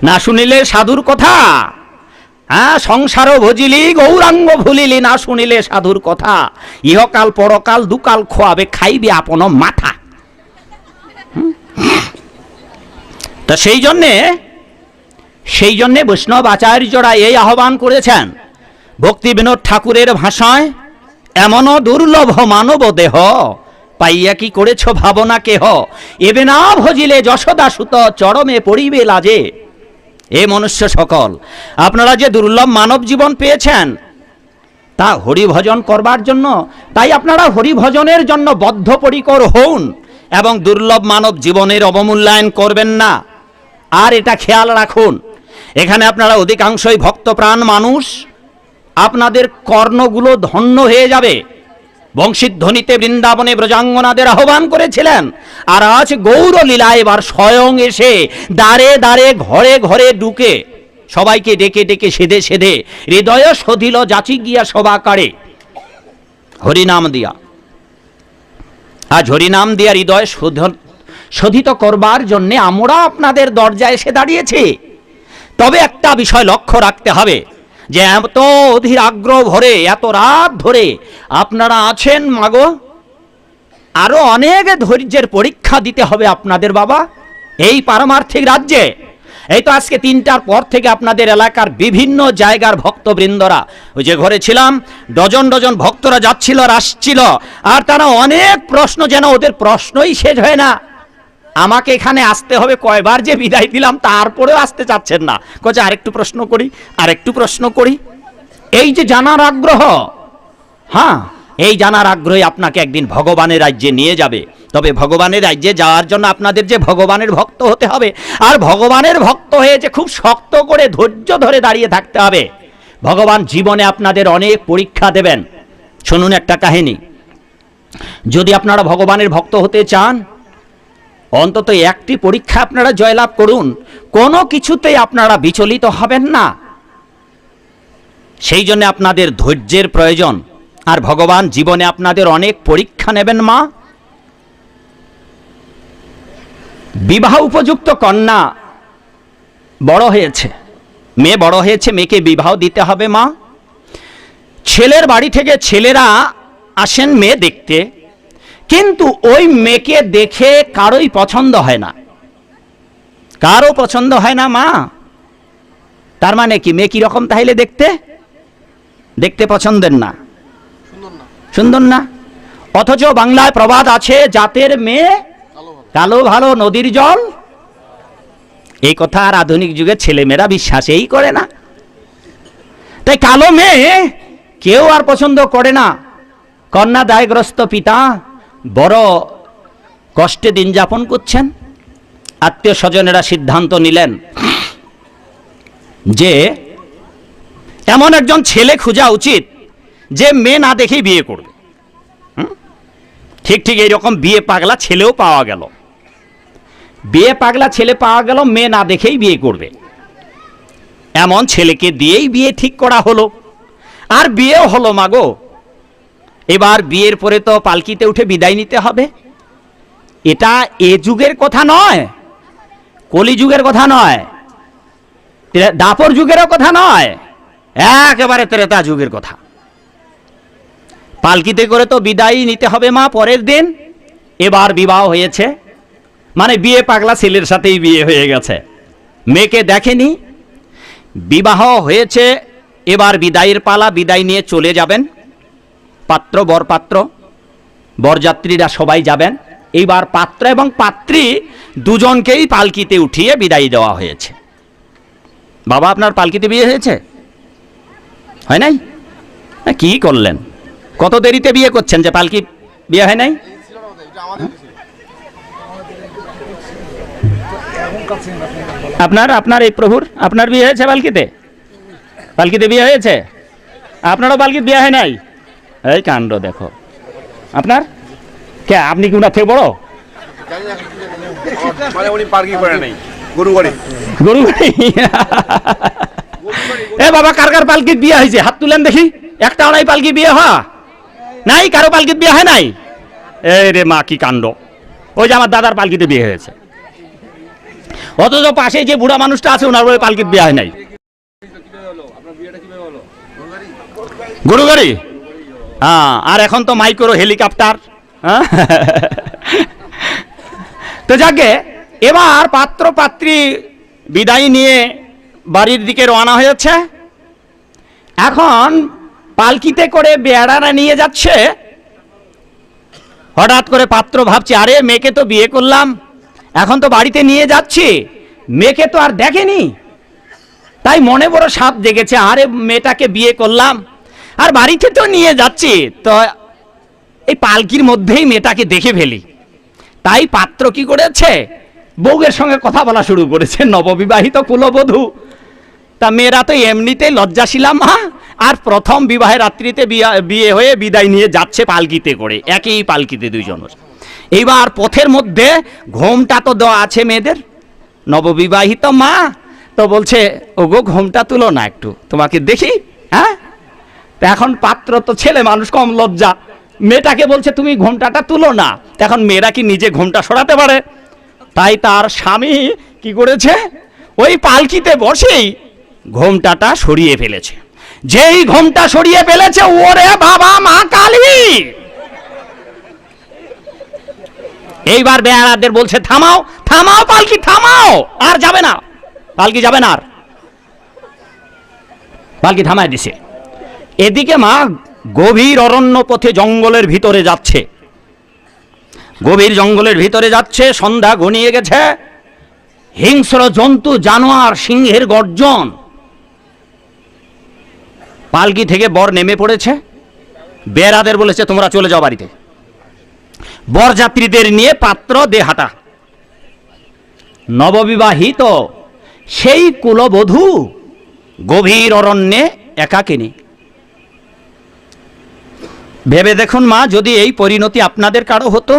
না শুনিলে সাধুর কথা। হ্যাঁ, সংসার ভজিলি গৌরাঙ্গ ভুলিলি, না শুনিলে সাধুর কথা। ইহকাল পরকাল দুকাল খোয়াবে, খাইবে আপন মাথা। তা সেই জন্যে বৈষ্ণব আচার্যরা এই আহ্বান করেছেন ভক্তি বিনোদ ঠাকুরের ভাষায়, এমনও দুর্লভ মানব দেহ পাইয়া কি করেছ ভাবনা কেহ, এবে না ভজিলে যশোদা সুত চরমে পড়িবে লাজে। এ মনুষ্য সকল, আপনারা যে দুর্লভ মানব জীবন পেয়েছেন তা হরিভজন করবার জন্য, তাই আপনারা হরিভজনের জন্য বদ্ধপরিকর হন এবং দুর্লভ মানব জীবনের অবমূল্যায়ন করবেন না। আর এটা খেয়াল রাখুন, এখানে আপনারা অধিকাংশই ভক্তপ্রাণ মানুষ, আপনাদের কর্ণগুলো ধন্য হয়ে যাবে। বংশীধ্বনিতে বৃন্দাবনে ব্রজাঙ্গনাদের আহ্বান করেছিলেন, আর আজ গৌর লীলা এবার স্বয়ং এসে দ্বারে দ্বারে ঘরে ঘরে ঢুকে সবাইকে ডেকে ডেকে সেধে সেধে হৃদয় শোধিল যাচি গিয়া সবাকারে হরিনাম দিয়া। আজ হরিনাম দিয়া হৃদয় শোধিত করবার জন্যে আমরা আপনাদের দরজায় এসে দাঁড়িয়েছি। তবে একটা বিষয় লক্ষ্য রাখতে হবে যে এত অধীর আগ্রহ ভরে এত রাত ধরে আপনারা আছেন, মাগো আরো অনেক ধৈর্যের পরীক্ষা দিতে হবে আপনাদের বাবা এই পারমার্থিক রাজ্যে। এই তো আজকে 3টার পর থেকে আপনাদের এলাকার বিভিন্ন জায়গার ভক্তবৃন্দরা, ওই যে ঘরে ছিলাম, ডজন ডজন ভক্তরা যাচ্ছিল আর আসছিল, আর তারা অনেক প্রশ্ন, যেন ওদের প্রশ্নই শেষ হয় না। আমাকে এখানে আসতে হবে, কয়বার যে বিদায় দিলাম তারপরেও আসতে চাচ্ছেন না, কচ্ছে আরেকটু প্রশ্ন করি আরেকটু প্রশ্ন করি। এই যে জানার আগ্রহ, হ্যাঁ এই জানার আগ্রহে আপনাকে একদিন ভগবানের রাজ্যে নিয়ে যাবে। তবে ভগবানের রাজ্যে যাওয়ার জন্য আপনাদের যে ভগবানের ভক্ত হতে হবে, আর ভগবানের ভক্ত হয়ে যে খুব শক্ত করে ধৈর্য ধরে দাঁড়িয়ে থাকতে হবে। ভগবান জীবনে আপনাদের অনেক পরীক্ষা দেবেন। শুনুন একটা কাহিনী, যদি আপনারা ভগবানের ভক্ত হতে চান, অন্তত একটি পরীক্ষা আপনারা জয়লাভ করুন, কোনো কিছুতেই আপনারা বিচলিত হবেন না। সেই জন্য আপনাদের ধৈর্যের প্রয়োজন, আর ভগবান জীবনে আপনাদের অনেক পরীক্ষা নেবেন। মা, বিবাহ উপযুক্ত কন্যা বড় হয়েছে, মেয়ে বড় হয়েছে, মেয়েকে বিবাহ দিতে হবে। মা, ছেলের বাড়ি থেকে ছেলেরা আসেন মেয়ে দেখতে, কিন্তু ওই মেয়েকে দেখে কারোই পছন্দ হয় না, কারো পছন্দ হয় না। মা, তার মানে কি মেয়ে কিরকম তাহলে দেখতে? দেখতে পছন্দের না, সুন্দর না। অথচ বাংলায় প্রবাদ আছে, জাতের মেয়ে কালো ভালো নদীর জল। এই কথা আর আধুনিক যুগে ছেলেমেয়েরা বিশ্বাসই করে না। তাই কালো মেয়ে কেউ আর পছন্দ করে না। কন্যা দায়গ্রস্ত পিতা বড় কষ্টে দিন যাপন করছেন। আত্মীয় স্বজনেরা সিদ্ধান্ত নিলেন যে এমন একজন ছেলে খোঁজা উচিত যে মেয়ে না দেখেই বিয়ে করবে। ঠিক ঠিক এইরকম বিয়ে পাগলা ছেলেও পাওয়া গেল, বিয়ে পাগলা ছেলে পাওয়া গেল, মেয়ে না দেখেই বিয়ে করবে। এমন ছেলেকে দিয়েই বিয়ে ঠিক করা হলো, আর বিয়েও হলো। মাগো, এবার বিয়ের পরে তো পালকিতে উঠে বিদায় নিতে হবে। এটা এ যুগের কথা নয়, কলি যুগের কথা নয়, দাপর যুগেরও কথা নয়, একেবারে ত্রেতা যুগের কথা। পালকিতে করে তো বিদায় নিতে হবে মা পরের দিন। এবার বিবাহ হয়েছে, মানে বিয়ে পাগলা ছেলের সাথেই বিয়ে হয়ে গেছে, মেয়েকে দেখেনি, বিবাহ হয়েছে। এবার বিদায়ের পালা, বিদায় নিয়ে চলে যাবেন পাত্র বরপাত্র, বরযাত্রীরা সবাই যাবেন। এইবার পাত্র এবং পাত্রী দুজনকেই পালকিতে উঠিয়ে বিদায় দেওয়া হয়েছে। বাবা, আপনার পালকিতে বিয়ে হয়েছে? হয় নাই? কি করলেন? কত দেরিতে বিয়ে করছেন যে পালকি বিয়ে হয় নাই? আপনার এই প্রভুর আপনার বিয়ে হয়েছে পালকিতে? পালকিতে বিয়ে হয়েছে? আপনারও পালকিতে বিয়ে হয় নাই? এই কাণ্ড দেখো আপনার। কে আপনি কি উনার থেকে বড়? গরু গাড়ি। এ বাবা, কার কার পালকিত বিয়ে হয়েছে হাত তুলেন দেখি। একটা নাই পালকি বিয়ে হওয়া নাই, কারো পালকিত বিয়ে হয় নাই? এই রে মা, কি কাণ্ড! ওই যে আমার দাদার পালকিতে বিয়ে হয়েছে। অথচ পাশে যে বুড়া মানুষটা আছে ওনার বলে পালকির বিয়ে হয় নাই। গরু গাড়ি, হ্যাঁ, আর এখন তো মাইক্রো হেলিকপ্টার। হ্যাঁ, তো যাকে এবার পাত্র পাত্রী বিদায় নিয়ে বাড়ির দিকে রওনা হয়েছে। এখন পালকিতে করে বেড়ারা নিয়ে যাচ্ছে। হঠাৎ করে পাত্র ভাবছে, আরে মেয়েকে তো বিয়ে করলাম, এখন তো বাড়িতে নিয়ে যাচ্ছি, মেয়েকে তো আর দেখেনি। তাই মনে বড় সাপ জেগেছে, আরে মেয়েটাকে বিয়ে করলাম আর বাড়িতে তো নিয়ে যাচ্ছি, তো এই পালকির মধ্যেই মেয়েটাকে দেখে ফেলি। তাই পাত্র কি করেছে, বউয়ের সঙ্গে কথা বলা শুরু করেছে, নববিবাহিত কুলবধূ। তা মেয়েরা তো এমনিতেই লজ্জাশীলা মা, আর প্রথম বিবাহের রাত্রিতে বিয়ে হয়ে বিদায় নিয়ে যাচ্ছে পালকিতে করে, একই পালকিতে দুইজনের। এইবার পথের মধ্যে ঘোমটা তো দেওয়া আছে মেয়েদের, নববিবাহিত মা তো বলছে, ওগো ঘোমটা তুলো না একটু, তোমাকে দেখি। হ্যাঁ, এখন পাত্র তো ছেলে মানুষ, কম লজ্জা, মেয়েটাকে বলছে তুমি ঘোমটাটা তুলো না। এখন মেয়েরা কি নিজে ঘোমটা সরাতে পারে? তাই তার স্বামী কি করেছে, ওই পালকিতে বসেই ঘোমটাটা সরিয়ে ফেলেছে। যেই ঘোমটা সরিয়ে ফেলেছে, ওরে বাবা মা কালী! এইবার বেয়ারাদের বলছে, থামাও থামাও পালকি থামাও, আর যাবে না, পালকি যাবে না আর। পালকি থামায় দিছে। এদিকে মা গভীর অরণ্য পথে জঙ্গলের ভিতরে যাচ্ছে, গভীর জঙ্গলের ভিতরে যাচ্ছে, সন্ধ্যা ঘনিয়ে গেছে। হিংস্র জন্তু, জানোয়ার, সিংহের গর্জন। পালকি থেকে বর নেমে পড়েছে। বেড়াদের বলেছে, তোমরা চলে যাও বাড়িতে। বরযাত্রীদের নিয়ে পাত্র দেহাটা। নববিবাহিত সেই কুলবধূ গভীর অরণ্যে একাকিনী। ভেবে দেখুন মা, যদি এই পরিণতি আপনাদের কারো হতো,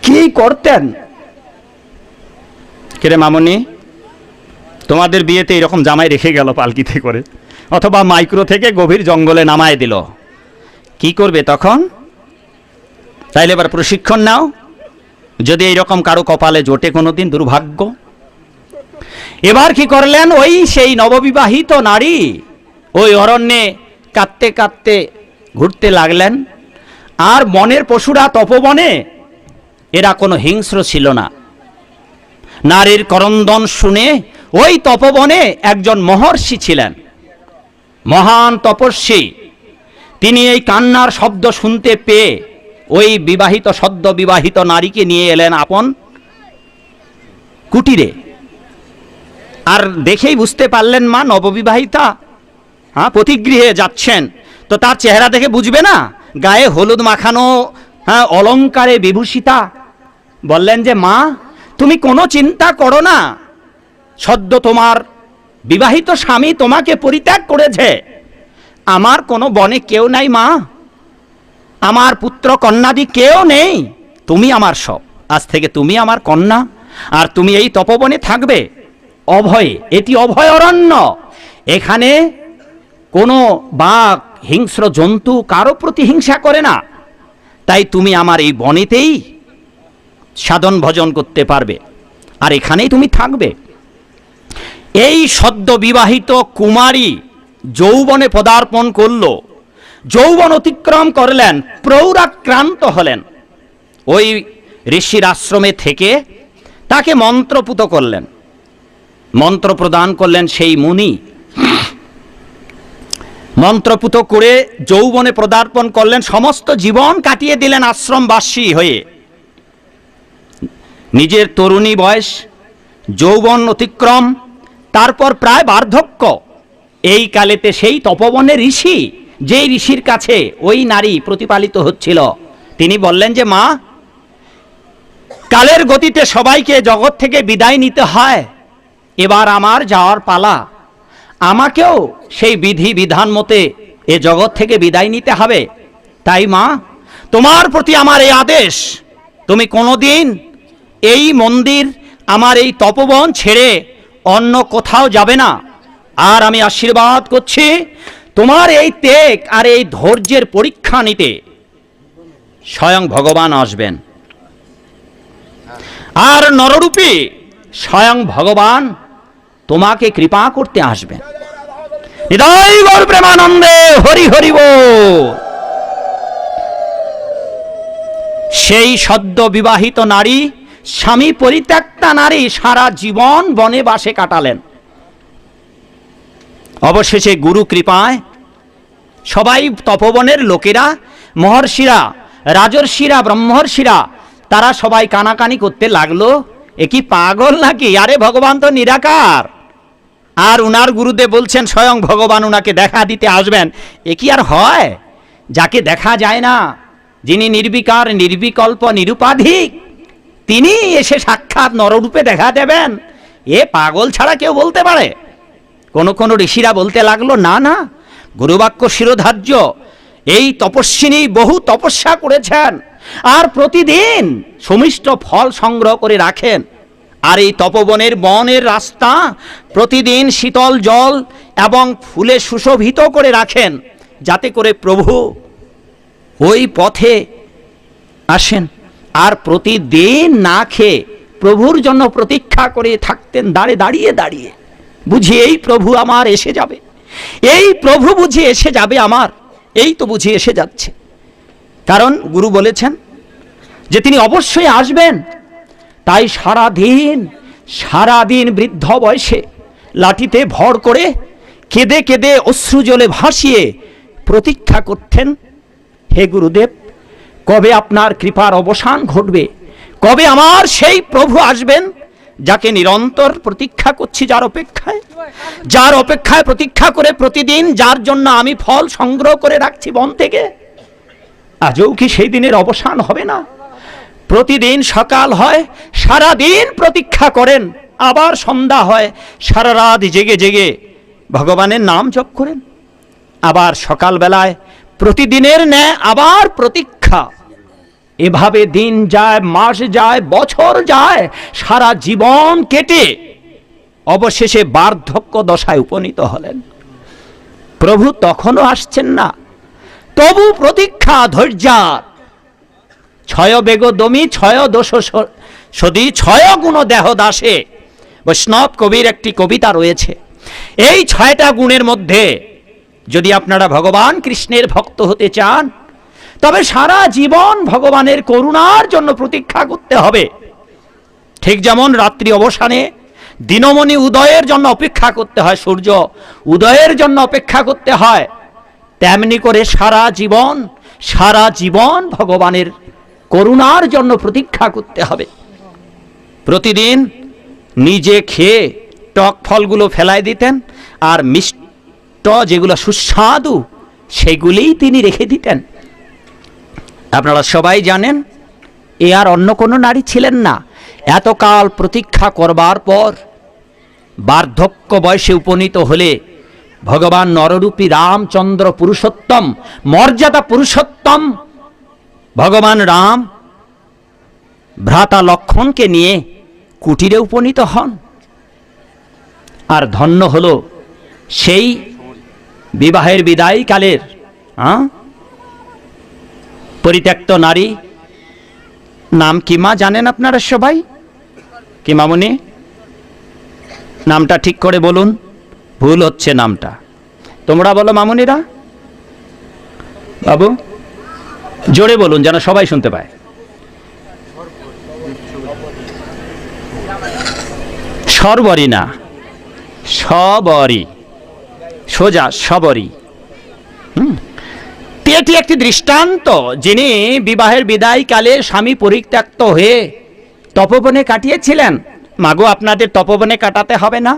কি করতেন? কিরে মামনি, তোমাদের বিয়েতে এরকম জামাই রেখে গেল পালকিতে করে, অথবা মাইক্রো থেকে গভীর জঙ্গলে নামায় দিল, কি করবে তখন? তাইলে এবার প্রশিক্ষণ নাও, যদি এইরকম কারো কপালে জোটে কোনোদিন, দুর্ভাগ্য। এবার কি করলেন, ওই সেই নববিবাহিত নারী ওই অরণ্যে কাঁদতে কাঁদতে ঘুরতে লাগলেন। আর বনের পশুরা, তপবনে এরা কোনো হিংস্র ছিল না। নারীর করন্দন শুনে ওই তপবনে একজন মহর্ষি ছিলেন, মহান তপস্বী। তিনি এই কান্নার শব্দ শুনতে পেয়ে ওই বিবাহিত, সদ্য বিবাহিত নারীকে নিয়ে এলেন আপন কুটিরে। আর দেখেই বুঝতে পারলেন মা নববিবাহিতা, হ্যাঁ, পতিগৃহে যাচ্ছেন। তো তার চেহারা দেখে বুঝবে না, গায়ে হলুদ মাখানো, হ্যাঁ, অলঙ্কারে বিভূষিতা। বললেন যে, মা তুমি কোনো চিন্তা করো না, সদ্য তোমার বিবাহিত স্বামী তোমাকে পরিত্যাগ করেছে, আমার কোনো বনে কেউ নাই মা, আমার পুত্র কন্যাদি কেউ নেই, তুমি আমার সব। আজ থেকে তুমি আমার কন্যা, আর তুমি এই তপবনে থাকবে অভয়ে। এটি অভয় অরণ্য, এখানে কোনো বাঘ, হিংস্র জন্তু কারো প্রতি হিংসা করে না। তাই তুমি আমার এই বনেতেই সাধন ভজন করতে পারবে, আর এখানেই তুমি থাকবে। এই সদ্য বিবাহিত কুমারী যৌবনে পদার্পণ করল, যৌবন অতিক্রম করলেন, প্রৌরাক্রান্ত হলেন। ওই ঋষির আশ্রমে থেকে তাকে মন্ত্রপুত করলেন, মন্ত্র প্রদান করলেন সেই মুনি। মন্ত্রপুত করে যৌবনে পদার্পণ করলেন, সমস্ত জীবন কাটিয়ে দিলেন আশ্রমবাসী হয়ে। নিজের তরুণী বয়স, যৌবন অতিক্রম, তারপর প্রায় বার্ধক্য। এই কালেতে সেই তপবনের ঋষি, যেই ঋষির কাছে ওই নারী প্রতিপালিত হচ্ছিল, তিনি বললেন যে, মা কালের গতিতে সবাইকে জগৎ থেকে বিদায় নিতে হয়, এবার আমার যাওয়ার পালা, আমাকেও সেই বিধি বিধান মতে এ জগৎ থেকে বিদায় নিতে হবে। তাই মা তোমার প্রতি আমার এই আদেশ, তুমি কোনোদিন এই মন্দির, আমার এই তপবন ছেড়ে অন্য কোথাও যাবে না। আর আমি আশীর্বাদ করছি, তোমার এই ত্যাগ আর এই ধৈর্যের পরীক্ষা নিতে স্বয়ং ভগবান আসবেন। আর নররূপে স্বয়ং ভগবান তোমাকে কৃপা করতে আসবেন। হৃদয় গৌর প্রেমানন্দে হরি হরি বল। সেই সদ্য বিবাহিত নারী, স্বামী পরিত্যক্তা নারী সারা জীবন বনে বাসে কাটালেন। অবশেষে গুরু কৃপায় সবাই তপবনের লোকেরা, মহর্ষিরা, রাজর্ষিরা, ব্রহ্মর্ষিরা তারা সবাই কানাকানি করতে লাগলো, এ কি পাগল নাকি? আরে ভগবান তো নিরাকার। আর উনার গুরুদেব বলছেন স্বয়ং ভগবান উনাকে দেখা দিতে আসবেন। এ কি আর হয়? যাকে দেখা যায় না, যিনি নির্বিকার, নির্বিকল্প, নিরুপাধিক, তিনি এসে সাক্ষাৎ নররূপে দেখা দেবেন, এ পাগল ছাড়া কেউ বলতে পারে? কোন ঋষিরা বলতে লাগলো, না না, গুরুবাক্য শিরোধার্য। এই তপস্বিনী বহু তপস্যা করেছেন আর প্রতিদিন সমিষ্ট ফল সংগ্রহ করে রাখেন। আর এই তপবনের বনের রাস্তা প্রতিদিন শীতল জল এবং ফুলে সুশোভিত করে রাখেন, যাতে করে প্রভু ওই পথে আসেন। আর প্রতিদিন না খেয়ে প্রভুর জন্য প্রতীক্ষা করে থাকতেন, দাঁড়িয়ে দাঁড়িয়ে, বুঝি এই প্রভু আমার এসে যাবে, এই প্রভু বুঝি এসে যাবে আমার, এই তো বুঝি এসে যাচ্ছে। কারণ গুরু বলেছেন যে তিনি অবশ্যই আসবেন। তাই সারাদিন বৃদ্ধ বয়সে লাঠিতে ভর করে কেঁদে কেঁদে অশ্রু জলে ভাসিয়ে প্রতীক্ষা করতেন, হে গুরুদেব, কবে আপনার কৃপার অবসান ঘটবে, কবে আমার সেই প্রভু আসবেন যাকে নিরন্তর প্রতীক্ষা করছি, যার অপেক্ষায় প্রতীক্ষা করে প্রতিদিন, যার জন্য আমি ফল সংগ্রহ করে রাখছি বন থেকে। আজও কি সেই দিনের অবসান হবে না? প্রতিদিন সকাল হয়, সারাদিন প্রতীক্ষা করেন, আবার সন্ধ্যা হয়, সারা রাত জেগে জেগে ভগবানের নাম জপ করেন। আবার সকালবেলায় প্রতিদিনের ন্যায় আবার প্রতীক্ষা। এভাবে দিন যায়, মাস যায়, বছর যায়, সারা জীবন কেটে অবশেষে বার্ধক্য দশায় উপনীত হলেন। প্রভু তখনও আসছেন না, তবু প্রতীক্ষা ধৈর্যার। ছয় বেগ দমি, ছয় দোষ সদি, ছয় গুণ দেহ দাসে। বৈষ্ণব কবির একটি কবিতা রয়েছে। এই 6টা গুণের মধ্যে যদি আপনারা ভগবান কৃষ্ণের ভক্ত হতে চান, তবে সারা জীবন ভগবানের করুণার জন্য প্রতীক্ষা করতে হবে। ঠিক যেমন রাত্রি অবসানে দিনমণি উদয়ের জন্য অপেক্ষা করতে হয়, সূর্য উদয়ের জন্য অপেক্ষা করতে হয়, তেমনি করে সারা জীবন ভগবানের করুণার জন্য প্রতীক্ষা করতে হবে। প্রতিদিন নিজে খেয়ে টক ফলগুলো ফেলায় দিতেন, আর মিষ্ট যেগুলো সুস্বাদু সেগুলিই তিনি রেখে দিতেন। আপনারা সবাই জানেন, এ আর অন্য কোনো নারী ছিলেন না। এতকাল প্রতীক্ষা করবার পর বার্ধক্য বয়সে উপনীত হলে ভগবান নররূপী রামচন্দ্র পুরুষোত্তম, মর্যাদা পুরুষোত্তম ভগবান রাম ভ্রাতা লক্ষ্মণকে নিয়ে কুটিরে উপনীত হন। আর ধন্য হল সেই বিবাহের বিদায়কালের পরিত্যক্ত নারী। নাম কি মা জানেন আপনারা সবাই? কি মামুনি? নামটা ঠিক করে বলুন, ভুল হচ্ছে নামটা। তোমরা বলো মামুনিরা। বাবু জোরে বলুন যেন সবাই শুনতে পায়। সরবরি না, সবরি, সোজা সবরি। এটি একটি দৃষ্টান্ত, যিনি বিবাহের বিদায়কালে স্বামী পরিত্যক্ত হয়ে তপবনে কাটিয়েছিলেন। মাগো, আপনাদের তপবনে কাটাতে হবে না?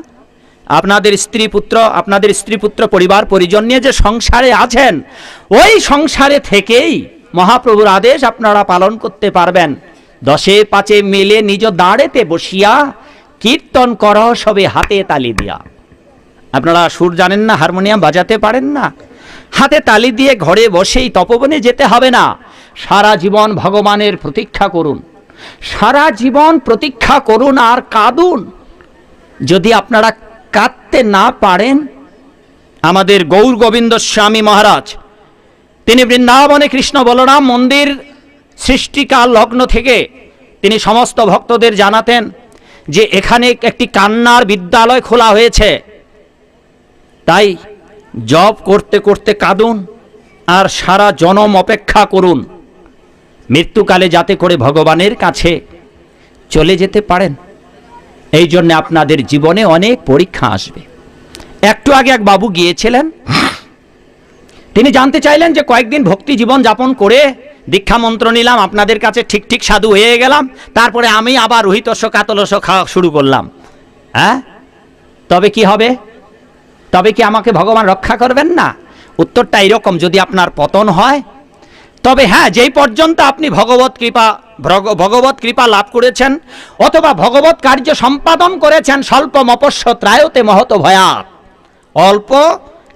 আপনাদের স্ত্রী পুত্র পরিবার পরিজন নিয়ে যে সংসারে আছেন, ওই সংসারে থেকেই মহাপ্রভুর আদেশ আপনারা পালন করতে পারবেন। 10-5 মিলে নিজ দাঁড়েতে বসিয়া কীর্তন কর সবে হাতে তালি দিয়া। আপনারা সুর জানেন না, হারমোনিয়াম বাজাতে পারেন না, হাতে তালি দিয়ে ঘরে বসেই তপবনে যেতে হবে না। সারা জীবন ভগবানের প্রতীক্ষা করুন, সারা জীবন প্রতীক্ষা করুন আর কাঁদুন। যদি আপনারা কাঁদতে না পারেন, আমাদের গৌর গোবিন্দ স্বামী মহারাজ, তিনি বৃন্দাবনে কৃষ্ণ বলরাম মন্দির সৃষ্টিকাল লগ্ন থেকে তিনি সমস্ত ভক্তদের জানাতেন যে এখানে একটি কান্নার বিদ্যালয় খোলা হয়েছে, তাই জপ করতে করতে কাঁদুন আর সারা জনম অপেক্ষা করুন, মৃত্যুকালে যাতে করে ভগবানের কাছে চলে যেতে পারেন। এই জন্য আপনাদের জীবনে অনেক পরীক্ষা আসবে। একটু আগে এক বাবু গিয়েছিলেন, তিনি জানতে চাইলেন যে কয়েকদিন ভক্তি জীবন যাপন করে দীক্ষা মন্ত্র নিলাম, আপনাদের কাছে ঠিক ঠিক সাধু হয়ে গেলাম, তারপরে আমি আবার রোহিতস্য কাতলস্য খাওয়া শুরু করলাম, হ্যাঁ তবে কি হবে? তবে কি আমাকে ভগবান রক্ষা করবেন না? উত্তরটা এরকম, যদি আপনার পতন হয় তবে হ্যাঁ, যেই পর্যন্ত আপনি ভগবত কৃপা লাভ করেছেন অথবা ভগবত কার্য সম্পাদন করেছেন, স্বল্পম অপশ্য ত্রায়তে মহত ভয়াৎ, অল্প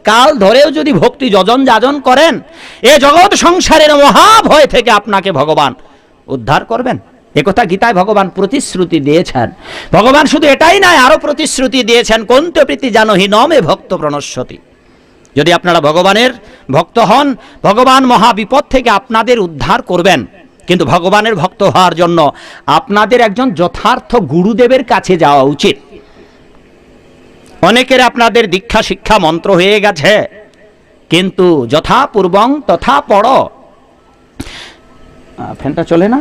কাল ধরেও যদি ভক্তি যজন যাজন করেন, এ জগৎ সংসারের মহাভয় থেকে আপনাকে ভগবান উদ্ধার করবেন। একথা গীতায় ভগবান প্রতিশ্রুতি দিয়েছেন। ভগবান শুধু এটাই নয়, আরো প্রতিশ্রুতি দিয়েছেন, কন্ত প্রীতি জানহি নমে ভক্ত প্রণশ্যতি। যদি আপনারা ভগবানের ভক্ত হন, ভগবান মহাবিপদ থেকে আপনাদের উদ্ধার করবেন। কিন্তু ভগবানের ভক্ত হওয়ার জন্য আপনাদের একজন যথার্থ গুরুদেবের কাছে যাওয়া উচিত। অনেকের আপনাদের দীক্ষা শিক্ষা মন্ত্র হয়ে গেছে, কিন্তু যথা পূর্বং তথা পড়। ফ্যানটা চলে না?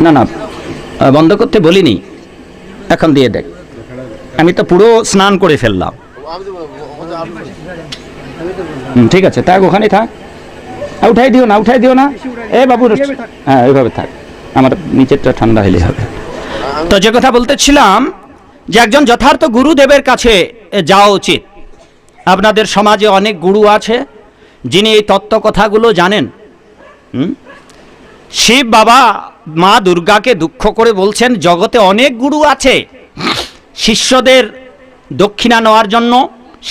না না, বন্ধ করতে বলিনি, এখন দিয়ে দেখ। আমি তো পুরো স্নান করে ফেললাম। ঠিক আছে, থাক, ওখানে থাক, উঠাই দিও না, উঠাই দিও না। এ বাবু, হ্যাঁ ওইভাবে থাক, আমার নিচেরটা ঠান্ডা হলে হবে। তো যে কথা বলতেছিলাম, যে একজন যথার্থ গুরুদেবের কাছে যাওয়া উচিত। আপনাদের সমাজে অনেক গুরু আছে যিনি এই তত্ত্ব কথাগুলো জানেন। শিব বাবা মা দুর্গাকে দুঃখ করে বলছেন, জগতে অনেক গুরু আছে, শিষ্যদের দক্ষিণা নেওয়ার জন্য,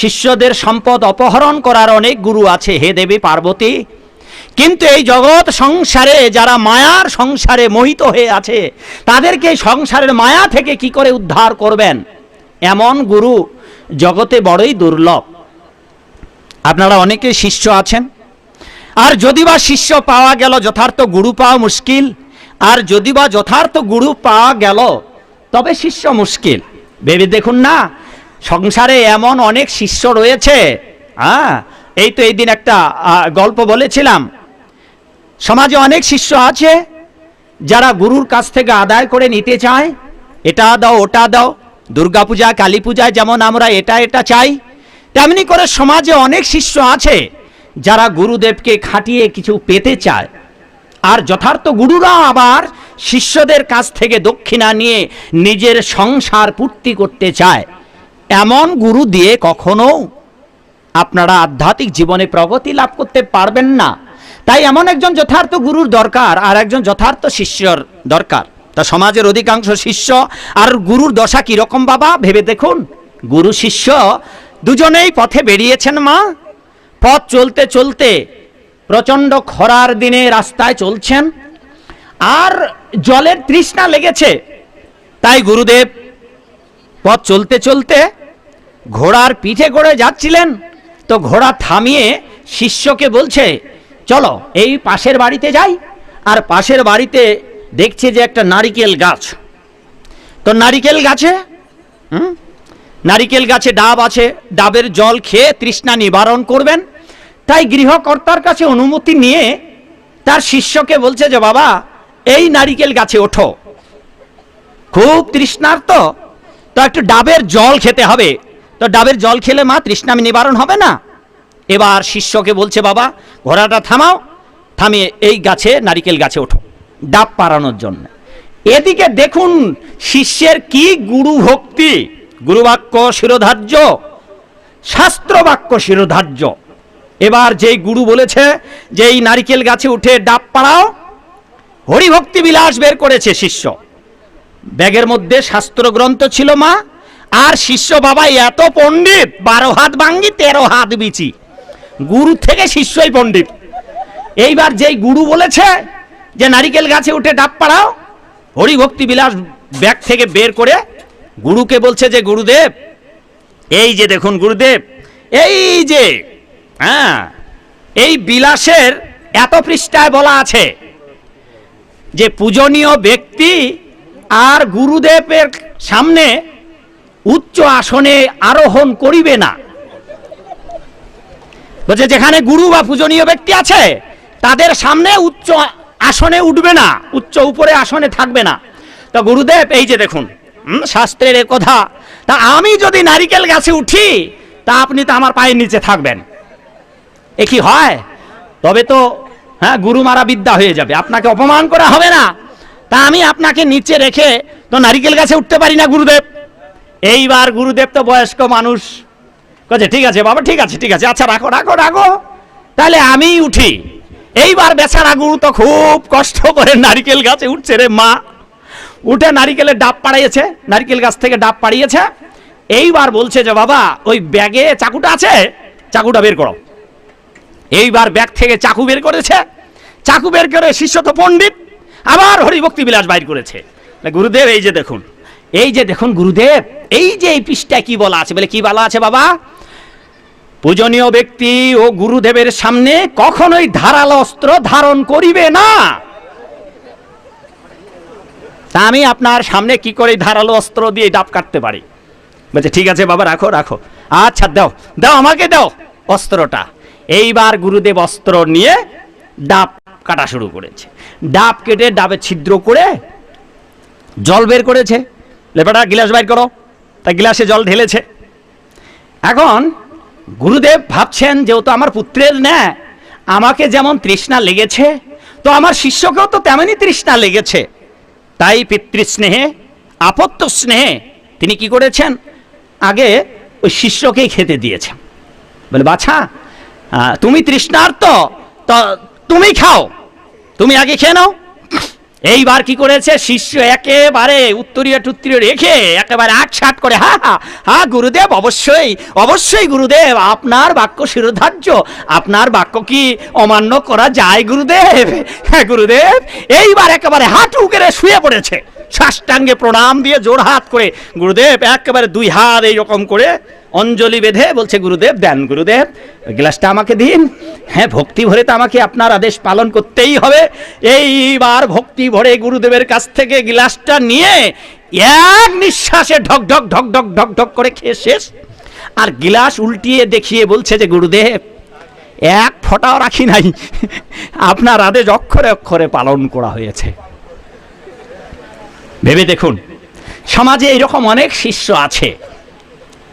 শিষ্যদের সম্পদ অপহরণ করার অনেক গুরু আছে হে দেবী পার্বতী, কিন্তু এই জগৎ সংসারে যারা মায়ার সংসারে মোহিত হয়ে আছে, তাদেরকে সংসারের মায়া থেকে কি করে উদ্ধার করবেন? এমন গুরু জগতে বড়ই দুর্লভ। আপনারা অনেকে শিষ্য আছেন, আর যদি বা শিষ্য পাওয়া গেল, যথার্থ গুরু পাওয়া মুশকিল। আর যদি বা যথার্থ গুরু পাওয়া গেল, তবে শিষ্য মুশকিল। ভেবে দেখুন না, সংসারে এমন অনেক শিষ্য রয়েছে। এই তো এই দিন একটা গল্প বলেছিলাম, সমাজে অনেক শিষ্য আছে যারা গুরুর কাছ থেকে আদায় করে নিতে চায়, এটা দাও ওটা দাও। দুর্গাপূজা কালী পূজায় যেমন আমরা এটা এটা চাই, তেমনি করে সমাজে অনেক শিষ্য আছে যারা গুরুদেবকে খাটিয়ে কিছু পেতে চায়। আর যথার্থ গুরুরা আবার শিষ্যদের কাছ থেকে দক্ষিণা নিয়ে নিজের সংসার পূর্তি করতে চায়। এমন গুরু দিয়ে কখনো আপনারা আধ্যাত্মিক জীবনে প্রগতি লাভ করতে পারবেন না। তাই এমন একজন যথার্থ গুরুর দরকার, আর একজন যথার্থ শিষ্যর দরকার। তা সমাজের অধিকাংশ শিষ্য আর গুরুর দশা কিরকম বাবা ভেবে দেখুন। গুরু শিষ্য দুজনেই পথে বেরিয়েছেন। মা পথ চলতে চলতে প্রচণ্ড খরার দিনে রাস্তায় চলছেন, আর জলের তৃষ্ণা লেগেছে। তাই গুরুদেব পথ চলতে চলতে ঘোড়ার পিঠে করে যাচ্ছিলেন। তো ঘোড়া থামিয়ে শিষ্যকে বলছে, চলো এই পাশের বাড়িতে যাই। আর পাশের বাড়িতে দেখছে যে একটা নারিকেল গাছ। তো নারিকেল গাছে ডাব আছে, ডাবের জল খেয়ে তৃষ্ণা নিবারণ করবেন। তাই গৃহকর্তার কাছে অনুমতি নিয়ে তার শিষ্যকে বলছে যে বাবা এই নারিকেল গাছে ওঠো, খুব তৃষ্ণার্ত, তো একটু ডাবের জল খেতে হবে। তো ডাবের জল খেলে মা তৃষ্ণা নিবারণ হবে না। এবার শিষ্যকে বলছে বাবা ঘোড়াটা থামাও, থামিয়ে এই গাছে নারিকেল গাছে ওঠো ডাব পাড়ানোর জন্য। এদিকে দেখুন শিষ্যের কি গুরু ভক্তি, গুরুবাক্য শিরোধার্য, শাস্ত্রবাক্য শিরোধার্য। এবার যেই গুরু বলেছে যে এই নারিকেল গাছে উঠে ডাব পাড়াও, হরিভক্তি বিলাস বের করেছে শিষ্য। ব্যাগের মধ্যে শাস্ত্র গ্রন্থ ছিল মা, আর শিষ্য বাবা এত পণ্ডিত, 12 হাত বাঙ্গি 13 হাত বিচি, গুরু থেকে শিষ্যই পণ্ডিত। এইবার যেই গুরু বলেছে যে নারিকেল গাছে উঠে ডাব পাড়াও, হরিভক্তি বিলাস ব্যাগ থেকে বের করে গুরুকে বলছে যে গুরুদেব এই যে দেখুন গুরুদেব, এই যে এই বিলাসের এত পৃষ্ঠায় বলা আছে যে পূজনীয় ব্যক্তি আর গুরুদেবের সামনে উচ্চ আসনে আরোহণ করিবে না। বলছে যেখানে গুরু বা পূজনীয় ব্যক্তি আছে তাদের সামনে উচ্চ আসনে উঠবে না, উচ্চ উপরে আসনে থাকবে না। তা গুরুদেব এই যে দেখুন শাস্ত্রের এ কথা, তা আমি যদি নারিকেল গাছে উঠি তা আপনি তো আমার পায়ের নিচে থাকবেন, এ কি হয়? তবে তো হ্যাঁ গুরু মারা বিদ্যা হয়ে যাবে, আপনাকে অপমান করা হবে না। তা আমি আপনাকে নিচে রেখে তো নারিকেল গাছে উঠতে পারি না গুরুদেব। এইবার গুরুদেব তো বয়স্ক মানুষ, বলছে ঠিক আছে বাবা, ঠিক আছে ঠিক আছে, আচ্ছা রাখো রাখো রাখো, তাহলে আমি উঠি। এইবার বেচারা গুরু তো খুব কষ্ট করে নারিকেল গাছে উঠছে রে মা, উঠে নারিকেলের ডাব পাড়িয়েছে, নারিকেল গাছ থেকে ডাব পাড়িয়েছে। এইবার বলছে যে বাবা ওই ব্যাগে চাকুটা আছে, চাকুটা বের করো। এইবার ব্যাগ থেকে চাকু বের করেছে, চাকু বের করে শিষ্য তো পণ্ডিত, আবার হরিভক্তি বিলাস বাইর করেছে। গুরুদেব এই যে দেখুন, এই যে দেখুন গুরুদেব, এই যে এই পৃষ্ঠায় কি বলা আছে? বলে কি বলা আছে বাবা? পূজনীয় ব্যক্তি ও গুরুদেবের সামনে কখনোই ধারালো অস্ত্র ধারণ করিবে না। তা আমি আপনার সামনে কি করে ধারালো অস্ত্র দিয়ে ডাব কাটতে পারি? বলছে ঠিক আছে বাবা রাখো রাখো, আচ্ছা দাও দাও আমাকে দাও অস্ত্রটা। এইবার গুরুদেব অস্ত্র নিয়ে ডাব কাটা শুরু করেছে, ডাব কেটে ডাবে ছিদ্র করে জল বের করেছে। লেপাটা গিলাস বাইর করো, তা গিলাসে জল ঢেলেছে। এখন গুরুদেব ভাবছেন যেহেতু আমার পুত্রের ন্যায় আমাকে যেমন তৃষ্ণা লেগেছে তো আমার শিষ্যকেও তো তেমনই তৃষ্ণা লেগেছে, তাই পিতৃস্নেহে আপত্য স্নেহে তিনি কি করেছেন, আগে ওই শিষ্যকেই খেতে দিয়েছেন। বলে বাছা তুমি তৃষ্ণার্ত, তো তুমি খাও, তুমি আগে খেয়ে নাও। এইবার কি করেছে, শিষ্য একেবারে উত্তরীয় টুত্তরীয় রেখে একেবারে আটসাট করে হা হা হা গুরুদেব অবশ্যই অবশ্যই গুরুদেব, আপনার বাক্য শিরোধার্য, আপনার বাক্য কি অমান্য করা যায় গুরুদেব? হ্যাঁ গুরুদেব। এইবার একেবারে হাঁটু গেড়ে শুয়ে পড়েছে, সাষ্টাঙ্গে প্রণাম দিয়ে জোড় হাত করে গুরুদেব একেবারে দুই হাত এইরকম করে অঞ্জলি বেঁধে বলছে গুরুদেব দেন, গুরুদেব গ্লাসটা আমাকে দিন। হ্যাঁ ভক্তি ভরে তো আমাকে আপনার আদেশ পালন করতেই হবে। এইবার ভক্তি ভরে গুরুদেবের কাছ থেকে গ্লাসটা নিয়ে এক নিঃশ্বাসে ঢক ঢক ঢক ঢক ঢক ঢক করে খেয়ে শেষ। আর গ্লাস উল্টিয়ে দেখিয়ে বলছে যে গুরুদেব এক ফোঁটাও রাখি নাই, আপনার আদেশ অক্ষরে অক্ষরে পালন করা হয়েছে। ভেবে দেখুন, সমাজে এইরকম অনেক শিষ্য আছে,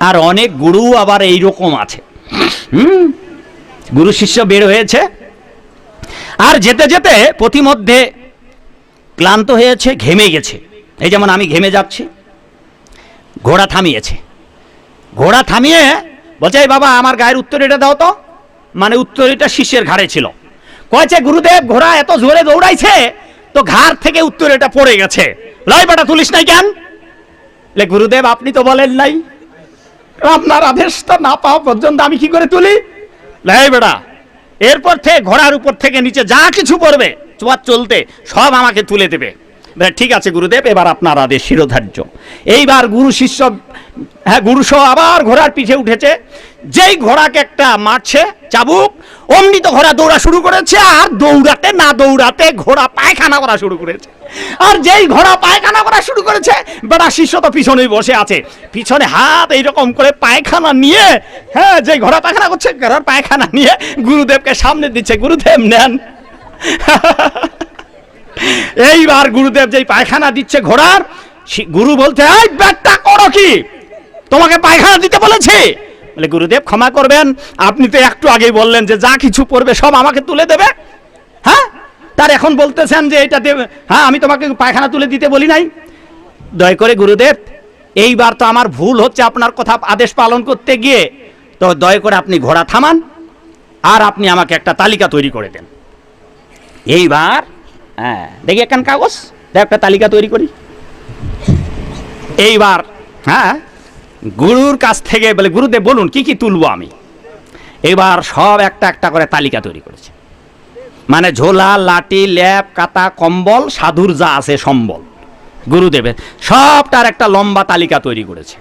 আর অনেক গুরু আবার এইরকম আছে। গুরু শিষ্য বের হয়েছে, আর যেতে যেতে প্রতিমধ্যে ক্লান্ত হয়েছে, ঘেমে গেছে। এই যেমন আমি ঘেমে যাচ্ছি, ঘোড়া থামিয়েছে, ঘোড়া থামিয়ে বলছে এই বাবা আমার গায়ের উত্তরীটা দাও তো। মানে উত্তরীটা শিষ্যের ঘাড়ে ছিল। কয়েছে গুরুদেব ঘোড়া এত জোরে দৌড়াইছে তো ঘাড় থেকে উত্তরীটা পড়ে গেছে, লাই বাটা তুলিস নাই কেন? গুরুদেব আপনি তো বলেন নাই, আপনার আদেশটা না পাওয়া পর্যন্ত আমি কি করে তুলি? লাই বেটা এরপর থেকে ঘোড়ার উপর থেকে নিচে যা কিছু পড়বে চলতে সব আমাকে তুলে দেবে। ঠিক আছে গুরুদেব, এবার আপনার আদেশ শিরোধার্য। এইবার গুরু শিষ্য হ্যাঁ গুরু সহ আবার ঘোড়ার পিঠে উঠেছে। যেই ঘোড়াকে একটা মারছে চাবুক, অমনি তো ঘোড়া দৌড়া শুরু করেছে, আর দৌড়াতে না দৌড়াতে ঘোড়া পায়খানা করা শুরু করেছে। আর যেই ঘোড়া পায়খানা করা শুরু করেছে, বেটা শিষ্য তো পিছনেই বসে আছে, পিছনে হাত এইরকম করে পায়খানা নিয়ে, হ্যাঁ যে ঘোড়া পায়খানা করছে ঘোড়ার পায়খানা নিয়ে গুরুদেবকে সামনে দিচ্ছে, গুরুদেব নেন। এইবার গুরুদেব যেই পায়খানা দিচ্ছে ঘোড়ার, গুরু বলতে এই ব্যাটটা করো কি, তোমাকে পায়খানা দিতে বলেছি। বলে গুরুদেব ক্ষমা করবেন, আপনি তো একটু আগেই বললেন যে যা কিছু পড়বে সব আমাকে তুলে দেবে। হ্যাঁ তার এখন বলতেছেন যে এটা দেবে, হ্যাঁ আমি তোমাকে পায়খানা তুলে দিতে বলি নাই। দয়া করে গুরুদেব এইবার তো আমার ভুল হচ্ছে আপনার কথা আদেশ পালন করতে গিয়ে, তো দয়া করে আপনি ঘোড়া থামান আর আপনি আমাকে একটা তালিকা তৈরি করে দেন। এইবার হ্যাঁ দেখি একখান কাগজ দেখ, একটা তালিকা তৈরি করি। এইবার হ্যাঁ গুরুর কাছ থেকে বলে গুরুদেব বলুন কি কি তুলবো আমি। এবার সব একটা একটা করে তালিকা তৈরি করেছে, মানে ঝোলা লাঠি ল্যাপ কাতা কম্বল সাধুর যা আছে সম্বল গুরুদেবের সবটার একটা লম্বা তালিকা তৈরি করেছে।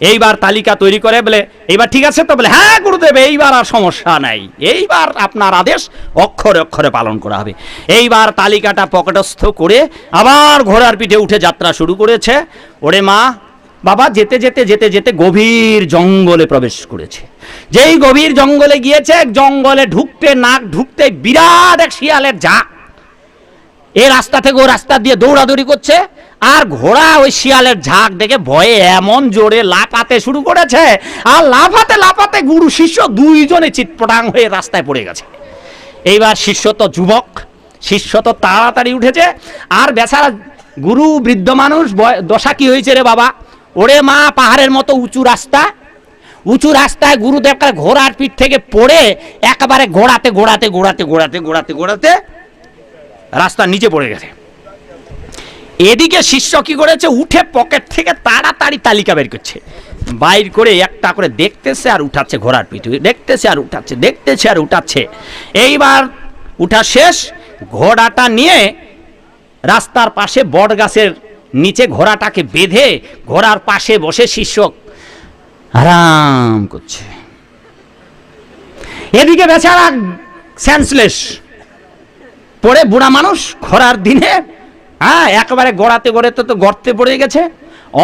এইবার তালিকা তৈরি করে বলে, এইবার ঠিক আছে তো? বলে হ্যাঁ গুরুদেব, এইবার আর সমস্যা নাই, এইবার আপনার আদেশ অক্ষরে অক্ষরে পালন করা হবে। এইবার তালিকাটা পকেটস্থ করে আবার ঘোড়ার পিঠে উঠে যাত্রা শুরু করেছে। ওরে মা বাবা যেতে যেতে যেতে যেতে গভীর জঙ্গলে প্রবেশ করেছে। যেই গভীর জঙ্গলে গিয়েছে, জঙ্গলে ঢুকতে নাক ঢুকতে বিরাট এক শিয়ালের ঝাঁক এই রাস্তা থেকে ও রাস্তা দিয়ে দৌড়াদৌড়ি করছে। আর ঘোড়া ওই শিয়ালের ঝাঁক দেখে ভয়ে এমন জোরে লাফাতে শুরু করেছে, আর লাফাতে লাফাতে গুরু শিষ্য দুইজনে চিৎপটাং হয়ে রাস্তায় পড়ে গেছে। এইবার শিষ্য তো যুবক, শিষ্য তো তাড়াতাড়ি উঠেছে, আর বেচারা গুরু বৃদ্ধ মানুষ, দশা কি হয়েছে রে বাবা? ওরে মা পাহাড়ের মতো উঁচু রাস্তা, উঁচু রাস্তায় গুরুদেব ঘোড়ার পিঠ থেকে পড়ে একেবারে গোড়াতে গোড়াতে গোড়াতে গোড়াতে গোড়াতে গোড়াতে রাস্তার নিচে পড়ে গেছে। এদিকে শিষ্য কি করেছে, উঠে পকেট থেকে তাড়াতাড়ি তালিকা বের করছে, বাইর করে একটা করে দেখতেছে আর উঠাচ্ছে ঘোড়ার পিঠে, দেখতেছে আর উঠাচ্ছে, দেখতেছে আর উঠাচ্ছে। এইবার উঠা শেষ, ঘোড়াটা নিয়ে রাস্তার পাশে বট গাছের নিচে ঘোড়াটাকে বেঁধে ঘোড়ার পাশে বসে শিষ্য আরাম করছে। এদিকে বেচারা সেন্সলেস পড়ে বুড়া মানুষ খরার দিনে, হ্যাঁ একেবারে গড়াতে গড়াতে তো গর্তে পড়ে গেছে।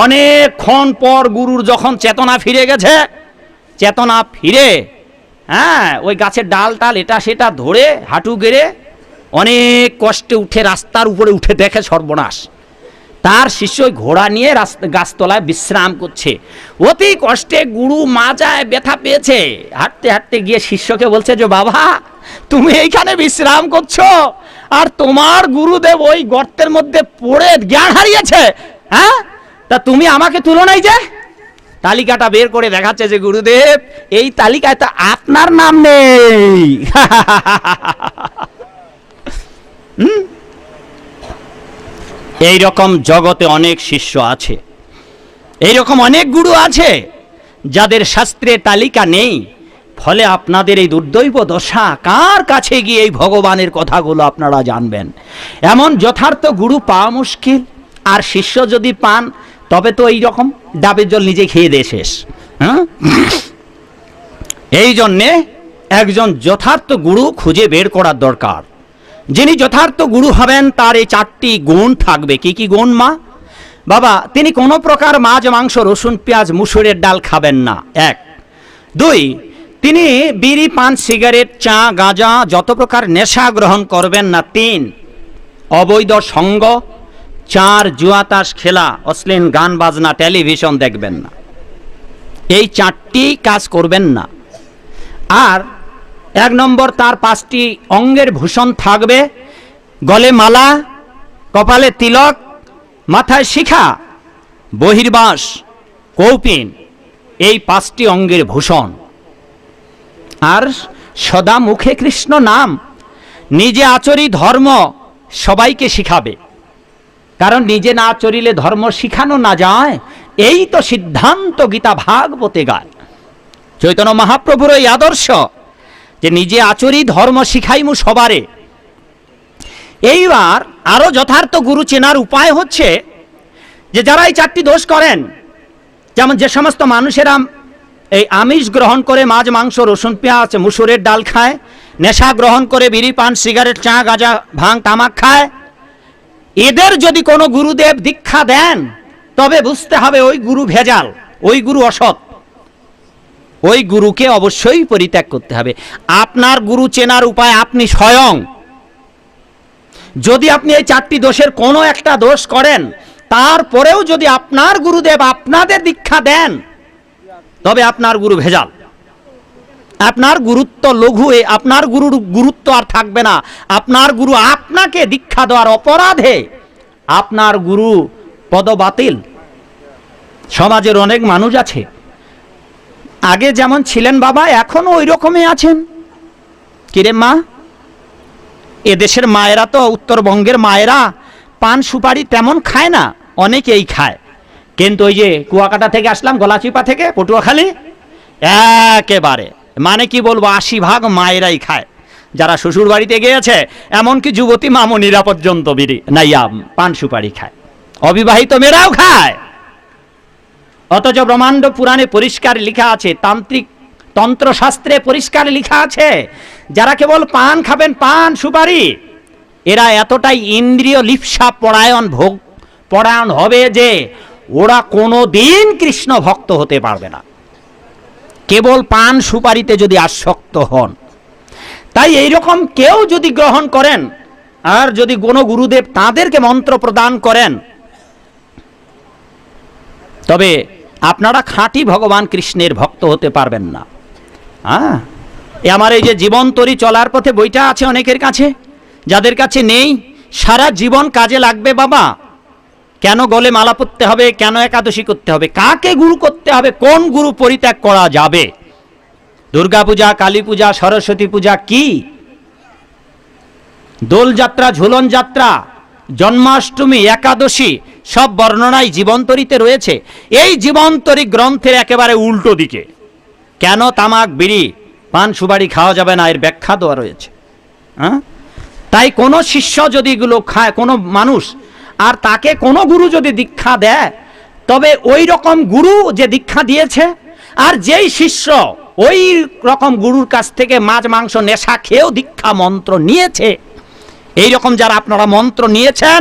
অনেকক্ষণ পর গুরুর যখন চেতনা ফিরে গেছে, চেতনা ফিরে হ্যাঁ ওই গাছের ডাল টাল এটা সেটা ধরে হাঁটু গেড়ে অনেক কষ্টে উঠে রাস্তার উপরে উঠে দেখে সর্বনাশ, তার শিষ্য ঘোড়া নিয়ে গাছতলায় বিশ্রাম করছে। অতি কষ্টে গুরু মাজায় ব্যথা পেয়েছে, হাঁটতে হাঁটতে গিয়ে শিষ্যকে বলছে যে বাবা তুমি এইখানে বিশ্রাম করছো, আর তোমার গুরুদেব ওই গর্তের মধ্যে পড়ে জ্ঞান হারিয়েছে, হ্যাঁ তা তুমি আমাকে তুলো নাই যে? তালিকাটা বের করে দেখাচ্ছে যে গুরুদেব এই তালিকায় তো আপনার নাম নেই। এইরকম জগতে অনেক শিষ্য আছে, এইরকম অনেক গুরু আছে যাদের শাস্ত্রে তালিকা নেই। ফলে আপনাদের এই দুর্দৈব দশা, কার কাছে গিয়ে এই ভগবানের কথাগুলো আপনারা জানবেন? এমন যথার্থ গুরু পাওয়া মুশকিল, আর শিষ্য যদি পান তবে তো এই রকম ডাবের জল নিজে খেয়ে দিয়ে শেষ। হ্যাঁ, এই জন্যে একজন যথার্থ গুরু খুঁজে বের করার দরকার। যিনি যথার্থ গুরু হবেন তার এই 4টি গুণ থাকবে। কি কি গুণ মা? বাবা তিনি কোনো প্রকার মাছ মাংস রসুন পেঁয়াজ মুসুরের ডাল খাবেন না, 1। 2 তিনি বিড়ি পান সিগারেট চা গাঁজা যত প্রকার নেশা গ্রহণ করবেন না। 3 অবৈধ সঙ্গ। 4 জুয়া তাস খেলা, অশ্লীল গান বাজনা টেলিভিশন দেখবেন না। এই 4টি কাজ করবেন না। আর 1 নম্বর তার 5টি অঙ্গের ভূষণ থাকবে, গলে মালা, কপালে তিলক, মাথায় শিখা, বহির্বাস, কৌপিন, এই 5টি অঙ্গের ভূষণ। আর সদা মুখে কৃষ্ণ নাম, নিজে আচরি ধর্ম সবাইকে শিখাবে, কারণ নিজে না আচরিলে ধর্ম শিখানো না যায়, এই তো সিদ্ধান্ত গীতা ভাগবতে গায়। চৈতন্য মহাপ্রভুর এই আদর্শ যে নিজে আচরি ধর্ম শিখাইমু সবারে। এইবার আরো যথার্থ গুরু চেনার উপায় হচ্ছে যে যারা এই 4টি দোষ করেন, যেমন যে সমস্ত মানুষেরা এই আমিষ গ্রহণ করে মাছ মাংস রসুন পেঁয়াজ মুসুরের ডাল খায়, নেশা গ্রহণ করে বিড়ি পান সিগারেট চা গাঁজা ভাং তামাক খায়, এদের যদি কোনো গুরুদেব দীক্ষা দেন তবে বুঝতে হবে ওই গুরু ভেজাল, ওই গুরু অসৎ, ওই গুরুকে অবশ্যই পরিত্যাগ করতে হবে। আপনার গুরু চেনার উপায় আপনি স্বয়ং। যদি আপনি এই 4টি দোষের কোনো একটা দোষ করেন, তারপরেও যদি আপনার গুরুদেব আপনাদের দীক্ষা দেন তবে আপনার গুরু ভেজাল, আপনার গুরুত্ব লঘু, আপনার গুরুর গুরুত্ব আর থাকবে না। আপনার গুরু আপনাকে দীক্ষা দেওয়ার অপরাধে আপনার গুরু পদ বাতিল। সমাজের অনেক মানুষ আছে আগে যেমন ছিলেন বাবা এখনো ওই রকমই আছেন। কিরে মা, এদেশের মায়েরা তো, উত্তরবঙ্গের মায়েরা পান সুপারি তেমন খায় না, অনেকেই খায়, কিন্তু ওই যে কুয়াকাটা থেকে আসলাম, গলাচিপা থেকে পটুয়াখালী, একেবারে মানে কি বলবো 80% মায়েরাই খায়। যারা শ্বশুর বাড়িতে গিয়েছে এমনকি যুবতী মামনিরা পর্যন্ত বিড়ি নাইয়া পান সুপারি খায়, অবিবাহিত মেয়েরাও খায়, অথচ ব্রহ্মাণ্ড পুরাণে পরিষ্কার লেখা আছে, তান্ত্রিক তন্ত্রশাস্ত্রে পরিষ্কার লেখা আছে, যারা কেবল পান খাবেন, পান সুপারি, এরা এতটাই ইন্দ্রিয় লিপ্সা পরায়ণ হবে যে ওরা কোনো দিন কৃষ্ণ ভক্ত হতে পারবে না, কেবল পান সুপারিতে যদি আসক্ত হন। তাই এইরকম কেউ যদি গ্রহণ করেন আর যদি কোনো গুরুদেব তাদেরকে মন্ত্র প্রদান করেন, তবে আপনারা খাঁটি ভগবান কৃষ্ণের ভক্ত হতে পারবেন না। আমার এই যে জীবন তরি চলার পথে বইটা আছে অনেকের কাছে, যাদের কাছে নেই, সারা জীবন কাজে লাগবে বাবা। কেন গলে মালা পরতে হবে, কেন একাদশী করতে হবে, কাকে গুরু করতে হবে, কোন গুরু পরিত্যাগ করা যাবে? দুর্গা পূজা, কালী পূজা, সরস্বতী পূজা, কি দোলযাত্রা, ঝুলন যাত্রা, জন্মাষ্টমী, একাদশী, সব বর্ণনাই জীবন্তরীতে রয়েছে। এই জীবন্তরী গ্রন্থের একেবারে উল্টো দিকে কেন তামাক, বিড়ি, পান সুপারি খাওয়া যাবে না, এর ব্যাখ্যা দেওয়া রয়েছে। তাই কোনো শিষ্য যদি এগুলো খায়, কোনো মানুষ, আর তাকে কোনো গুরু যদি দীক্ষা দেয়, তবে ওই রকম গুরু যে দীক্ষা দিয়েছে আর যেই শিষ্য ওই রকম গুরুর কাছ থেকে মাছ মাংস নেশা খেয়েও দীক্ষা মন্ত্র নিয়েছে, এই রকম যারা আপনারা মন্ত্র নিয়েছেন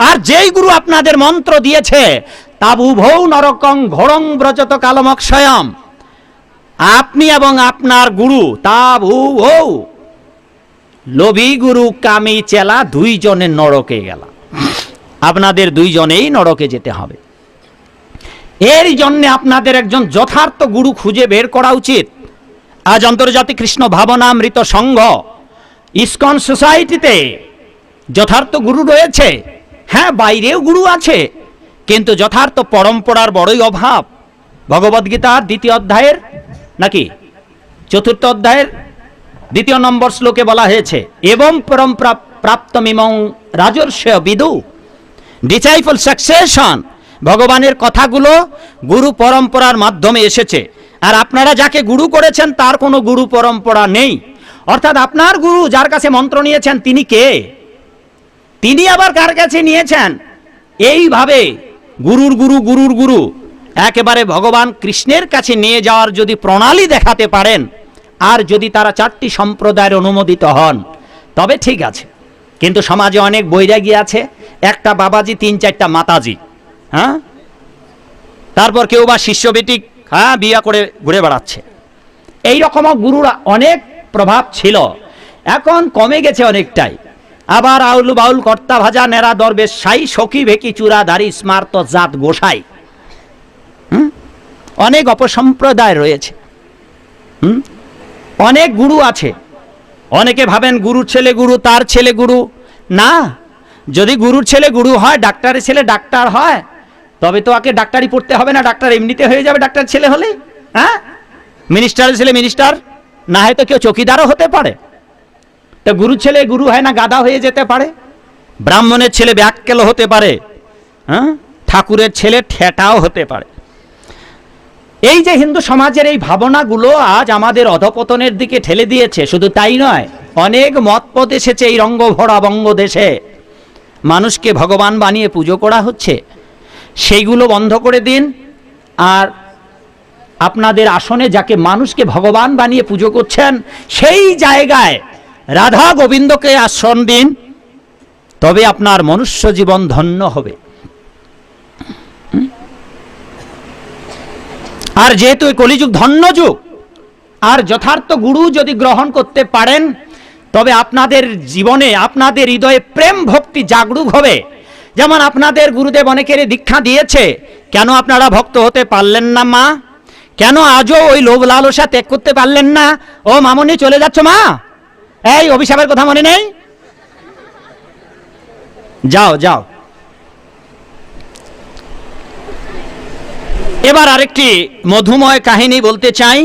আর যেই গুরু আপনাদের মন্ত্র দিয়েছে, তাবুভৌ নরকং ঘোরং ব্রজত কালমক্ষয়ম, আপনি এবং আপনার গুরু তাবুভৌ, লোভী গুরু কামী চেলা দুইজনে নরকে গেল, আপনাদের দুইজনেই নরকে যেতে হবে। এর জন্য আপনাদের একজন যথার্থ গুরু খুঁজে বের করা উচিত। আজ আন্তর্জাতিক কৃষ্ণ ভাবনামৃত সংঘ ইসকন সোসাইটিতে যথার্থ গুরু রয়েছে, হ্যাঁ বাইরেও গুরু আছে, কিন্তু যথার্থ পরম্পরার বড়ই অভাব। ভগবদ্গীতার 2য় অধ্যায়ের নাকি 4th অধ্যায়ের 2 নম্বর শ্লোকে বলা হয়েছে, এবং পরম্পরা প্রাপ্তমিমং রাজর্ষয় বিদু, ডিসাইপল সাকসেশন। ভগবানের কথাগুলো গুরু পরম্পরার মাধ্যমে এসেছে, আর আপনারা যাকে গুরু করেছেন তার কোনো গুরু পরম্পরা নেই। অর্থাৎ আপনার গুরু যার কাছে মন্ত্র নিয়েছেন তিনি কে, তিনি আবার কার কাছে নিয়েছেন, এইভাবে গুরুর গুরু গুরুর গুরু একেবারে ভগবান কৃষ্ণের কাছে নিয়ে যাওয়ার যদি প্রণালী দেখাতে পারেন, আর যদি তারা 4টি সম্প্রদায়ের অনুমোদিত হন, তবে ঠিক আছে। কিন্তু সমাজে অনেক বৈরাগী আছে, একটা বাবাজি, 3-4টা মাতাজি, তারপর কেউ বা শিষ্য বেটি বিয়া করে ঘুরে বেড়াচ্ছে। এই রকম গুরুর অনেক প্রভাব ছিল, এখন কমে গেছে অনেকটাই। আবার আউল বাউল কর্তা ভাজা নেরা দরবেশ সাই, সখী ভেকি চূড়া দাড়ি স্মার্ত জাত গোসাই, অনেক অপসম্প্রদায় রয়েছে। অনেক গুরু আছে। অনেকে ভাবেন গুরুর ছেলে গুরু, তার ছেলে গুরু না। যদি গুরুর ছেলে গুরু হয়, ডাক্তারের ছেলে ডাক্তার হয়, তবে তো আগে ডাক্তারি পড়তে হবে না, ডাক্তার এমনিতে হয়ে যাবে ডাক্তার ছেলে হলে। মিনিস্টারের ছেলে মিনিস্টার না, হয়তো কেউ চকিদারও হতে পারে। তো গুরুর ছেলে গুরু হয় না, গাধা হয়ে যেতে পারে। ব্রাহ্মণের ছেলে ব্যাক্কেল হতে পারে, ঠাকুরের ছেলে ঠেটাও হতে পারে। এই যে হিন্দু সমাজের এই ভাবনাগুলো আজ আমাদের অধপতনের দিকে ঠেলে দিয়েছে। শুধু তাই নয়, অনেক মতপথ এসেছে এই রঙ্গভরা বঙ্গদেশে, মানুষকে ভগবান বানিয়ে পুজো করা হচ্ছে। সেইগুলো বন্ধ করে দিন, আর আপনাদের আসনে যাকে মানুষকে ভগবান বানিয়ে পুজো করছেন, সেই জায়গায় রাধা গোবিন্দকে আসন দিন, তবে আপনার মনুষ্য জীবন ধন্য হবে। আর যেহেতু কলিযুগ ধন্য যুগ, আর যথার্থ গুরু যদি গ্রহণ করতে পারেন, তবে আপনাদের জীবনে, আপনাদের হৃদয়ে প্রেম ভক্তি জাগরুক হবে। যেমন আপনাদের গুরুদেব অনেকেরই দীক্ষা দিয়েছে, কেন আপনারা ভক্ত হতে পারলেন না মা? কেন আজও ওই লোভ লালসা ত্যাগ করতে পারলেন না? ও মামনি চলে যাচ্ছ মা, এই অভিশাপের কথা মনে নেই? যাও যাও। এবার আরেকটি মধুময় কাহিনী বলতে চাই।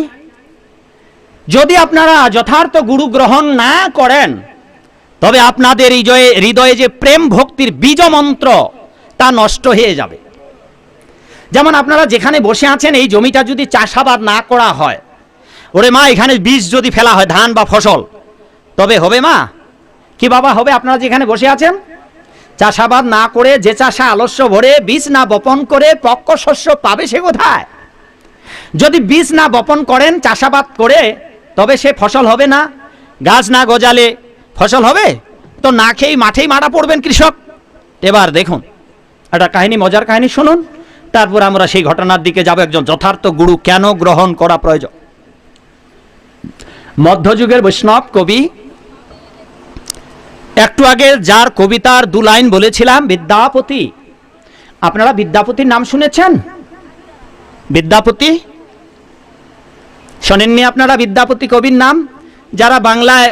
যদি আপনারা যথার্থ গুরু গ্রহণ না করেন, তবে আপনাদের হৃদয়ে যে প্রেম ভক্তির বীজ মন্ত্র, তা নষ্ট হয়ে যাবে। যেমন আপনারা যেখানে বসে আছেন, এই জমিটা যদি চাষাবাদ না করা হয়, ওরে মা এখানে বীজ যদি ফেলা হয়, ধান বা ফসল, তবে হবে মা? কি বাবা হবে? আপনারা যেখানে বসে আছেন, চাষাবাদ না করে যে চাষা আলস্য ভরে বীজ না বপন করে পক্ক শস্য পাবে সে কোথায়? যদি বীজ না বপন করেন, চাষাবাদ করে, তবে সে ফসল হবে না। গাছ না গজালে ফসল হবে? তো না খেয়েই মাঠেই মারা পড়বেন কৃষক। এবার দেখুন একটা কাহিনী, মজার কাহিনী শুনুন, তারপর আমরা সেই ঘটনার দিকে যাব। একজন যথার্থ গুরু কেন গ্রহণ করা প্রয়োজন। মধ্যযুগের বৈষ্ণব কবি, একটু আগে যার কবিতার 2 লাইন বলেছিলাম, বিদ্যাপতি। আপনারা বিদ্যাপতির নাম শুনেছেন? বিদ্যাপতি শোনেননি আপনারা? বিদ্যাপতি কবির নাম। যারা বাংলায়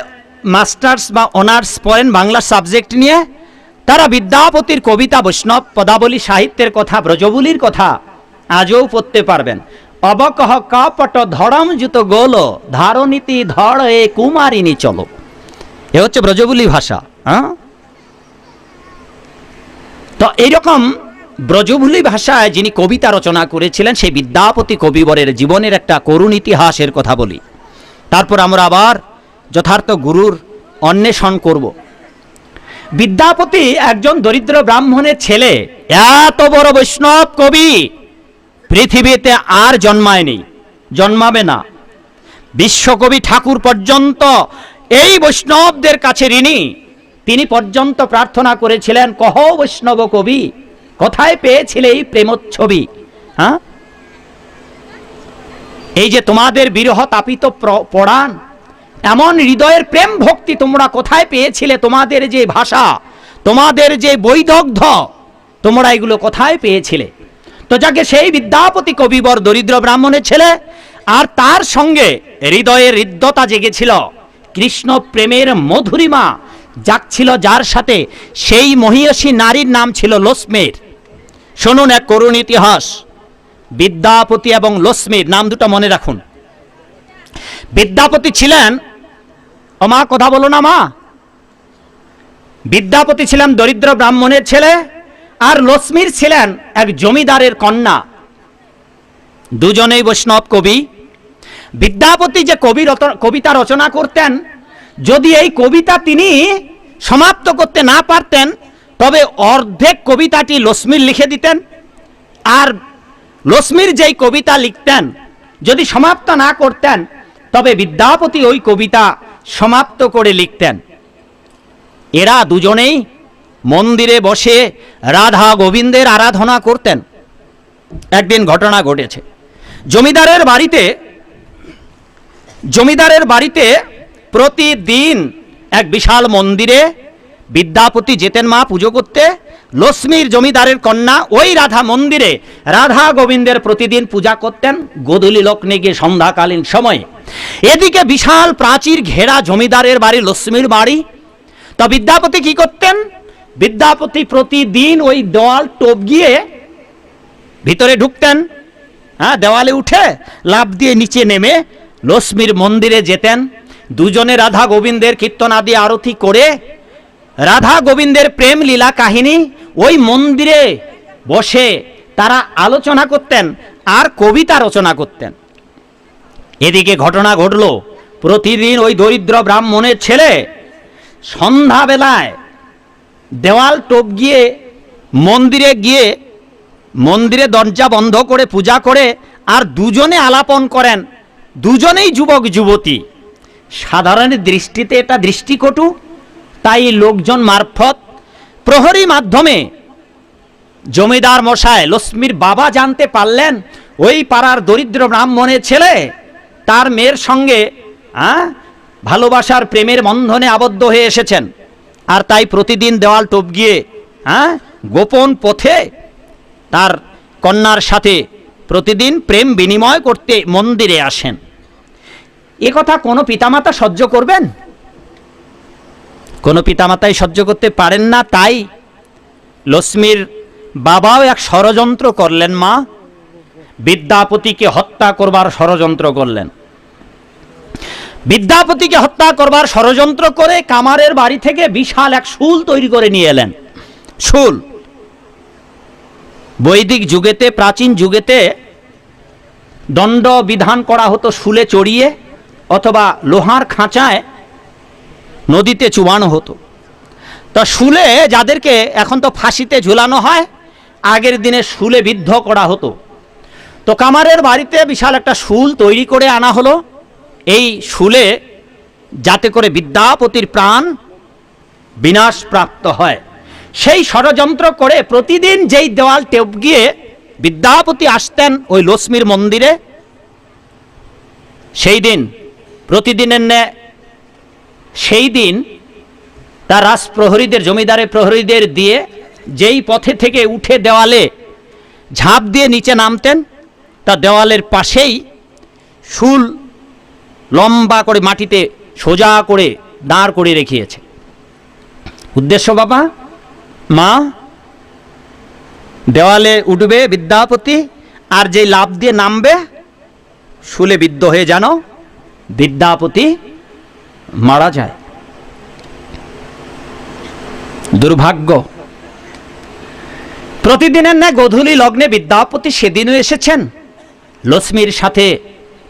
মাস্টার্স বা অনার্স পড়েন বাংলা সাবজেক্ট নিয়ে, তারা বিদ্যাপতির কবিতা, বৈষ্ণব পদাবলী, সাহিত্যের কথা, ব্রজবুলির কথা আজও পড়তে পারবেন। অবকহ কপট ধরম জুত গোল, ধারনীতি ধর এ কুমারিনী চলো। এ হচ্ছে ব্রজবুলি ভাষা। তো এইরকম ব্রজবুলি ভাষায় যিনি কবিতা রচনা করেছিলেন, সেই বিদ্যাপতি কবিবরের জীবনের একটা করুণ ইতিহাসের কথা বলি। তারপর আমরা আবার যথার্থ গুরুর অন্বেষণ করব। বিদ্যাপতি একজন দরিদ্র ব্রাহ্মণের ছেলে। এত বড় বৈষ্ণব কবি পৃথিবীতে আর জন্মায়নি, জন্মাবে না। বিশ্বকবি ঠাকুর পর্যন্ত এই বৈষ্ণবদের কাছে ঋণী। তিনি পর্যন্ত প্রার্থনা করেছিলেন, কহ বৈষ্ণব কবি, কোথায় পেয়েছিলে এই প্রেমোচ্ছবি? এই যে তোমাদের বিরহ তাপিত পরাণ, এমন হৃদয়ের প্রেম ভক্তি তোমরা কোথায় পেয়েছিলে? তোমাদের যে ভাষা, তোমাদের যে বৈদগ্ধ, তোমরা এগুলো কোথায় পেয়েছিলে? তো যাকে সেই বিদ্যাপতি কবিবর দরিদ্র ব্রাহ্মণের ছেলে, আর তার সঙ্গে হৃদয়ের হৃদ্যতা জেগেছিল, কৃষ্ণ প্রেমের মধুরিমা জাগছিল যার সাথে, সেই মহিয়সী নারীর নাম ছিল লক্ষ্মীর। শুনুন এক করুণ ইতিহাস। বিদ্যাপতি এবং লক্ষ্মীর নাম দুটো মনে রাখুন। বিদ্যাপতি ছিলেন, ও মা কথা বলো না মা, বিদ্যাপতি ছিলেন দরিদ্র ব্রাহ্মণের ছেলে, আর লক্ষ্মীর ছিলেন এক জমিদারের কন্যা। দুজনেই বৈষ্ণব কবি। বিদ্যাপতি যে কবিতা রচনা করতেন, যদি এই কবিতা তিনি সমাপ্ত করতে না পারতেন, তবে অর্ধেক কবিতাটি লক্ষ্মীর লিখে দিতেন। আর লক্ষ্মীর যেই কবিতা লিখতেন, যদি সমাপ্ত না করতেন, তবে বিদ্যাপতি ওই কবিতা সমাপ্ত করে লিখতেন। এরা দুজনেই মন্দিরে বসে রাধা গোবিন্দের আরাধনা করতেন। একদিন ঘটনা ঘটেছে, জমিদারের বাড়িতে প্রতিদিন এক বিশাল মন্দিরে বিদ্যাপতি যেতেন মা পুজো করতে। লক্ষ্মীর জমিদারের কন্যা ওই রাধা মন্দিরে রাধা গোবিন্দের প্রতিদিন পূজা করতেন গোধূলি লগ্নে গিয়ে সন্ধ্যাকালীন সময়ে। এদিকে বিশাল প্রাচীর ঘেরা জমিদারের বাড়ি, লক্ষ্মীর বাড়ি। তো বিদ্যাপতি কি করতেন? বিদ্যাপতি প্রতিদিন ওই দেওয়াল টোপ গিয়ে ভিতরে ঢুকতেন, দেওয়ালে উঠে লাফ দিয়ে নিচে নেমে লক্ষ্মীর মন্দিরে যেতেন। দুজনে রাধা গোবিন্দের কীর্তনাদি আরতি করে রাধা গোবিন্দের প্রেম লীলা কাহিনী ওই মন্দিরে বসে তারা আলোচনা করতেন আর কবিতা রচনা করতেন। এদিকে ঘটনা ঘটল, প্রতিদিন ওই দরিদ্র ব্রাহ্মণের ছেলে সন্ধ্যাবেলায় দেওয়াল টোপ গিয়ে মন্দিরে দরজা বন্ধ করে পূজা করে, আর দুজনে আলাপন করেন। দুজনেই যুবক যুবতী। সাধারণের দৃষ্টিতে এটা দৃষ্টিকটু, তাই লোকজন মারফত প্রহরী মাধ্যমে জমিদার মশাই লক্ষ্মীর বাবা জানতে পারলেন ওই পাড়ার দরিদ্র ব্রাহ্মণের ছেলে তার মেয়ের সঙ্গে ভালোবাসার প্রেমের বন্ধনে আবদ্ধ হয়ে এসেছেন। আর তাই প্রতিদিন দেওয়াল টোপ গিয়ে গোপন পথে তার কন্যার সাথে প্রতিদিন প্রেম বিনিময় করতে মন্দিরে আসেন। এ কথা কোনো পিতামাতা সহ্য করবেন? কোনো পিতামাতাই সহ্য করতে পারেন না। তাই লক্ষ্মীর বাবাও এক ষড়যন্ত্র করলেন মা, বিদ্যাপতিকে হত্যা করবার ষড়যন্ত্র করলেন। বিদ্যাপতিকে হত্যা করবার ষড়যন্ত্র করে কামারের বাড়ি থেকে বিশাল এক শুল তৈরি করে নিয়ে এলেন। শুল বৈদিক যুগেতে, প্রাচীন যুগেতে দণ্ড বিধান করা হতো শুলে চড়িয়ে, অথবা লোহার খাঁচায় নদীতে চুবানো হতো। তা শুলে যাদেরকে এখন তো ফাঁসিতে ঝুলানো হয়, আগের দিনে শুলে বিদ্ধ করা হতো। তো কামারের বাড়িতে বিশাল একটা শুল তৈরি করে আনা হলো। এই শুলে যাতে করে বিদ্যাপতির প্রাণ বিনাশ প্রাপ্ত হয়, সেই ষড়যন্ত্র করে প্রতিদিন যেই দেওয়াল টপকিয়ে বিদ্যাপতি আসতেন ওই লক্ষ্মীর মন্দিরে, সেই দিন প্রতিদিনের ন্যায় সেই দিন তার রাজপ্রহরীদের, জমিদারের প্রহরীদের দিয়ে যেই পথে থেকে উঠে দেওয়ালে ঝাঁপ দিয়ে নিচে নামতেন, তা দেওয়ালের পাশেই শুল লম্বা করে মাটিতে সোজা করে দাঁড় করে রেখেছে। উদ্দেশ্য বাবা, মা দেওয়ালে উঠবে বিদ্যাপতি, আর যে লাফ দিয়ে নামবে শুলে বিদ্ধ হয়ে যেন বিদ্যাপতি মারা যায়। দুর্ভাগ্য, প্রতিদিনের ন্যায় গোধূলি লগ্নে বিদ্যাপতি সেদিনও এসেছেন লক্ষ্মীর সাথে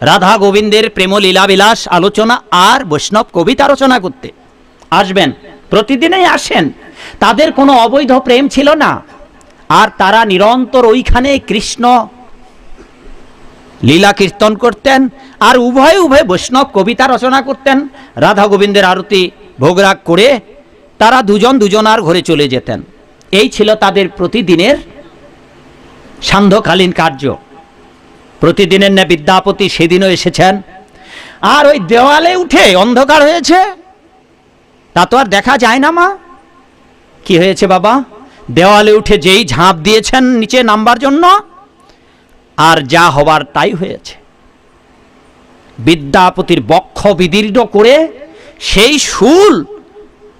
রাধা গোবিন্দের প্রেম লীলা বিলাস আলোচনা আর বৈষ্ণব কবিতা রচনা করতে আসবেন। প্রতিদিনই আসেন, তাদের কোনো অবৈধ প্রেম ছিল না, আর তারা নিরন্তর ওইখানে কৃষ্ণ লীলা কীর্তন করতেন, আর উভয় উভয় বৈষ্ণব কবিতা রচনা করতেন। রাধা গোবিন্দের আরতি ভোগরাগ করে তারা দুজন দুজনার ঘরে চলে যেতেন। এই ছিল তাদের প্রতিদিনের সান্ধ্যকালীন কার্য। প্রতিদিনের ন্যায় বিদ্যাপতি সেদিনও এসেছেন, আর ওই দেওয়ালে উঠে অন্ধকার হয়েছে, তা তো আর দেখা যায় না। মা, কি হয়েছে বাবা? দেওয়ালে উঠে যেই ঝাঁপ দিয়েছেন নিচে নামবার জন্য, আর যা হবার তাই হয়েছে। বিদ্যাপতির বক্ষ বিদীর্ণ করে সেই শুল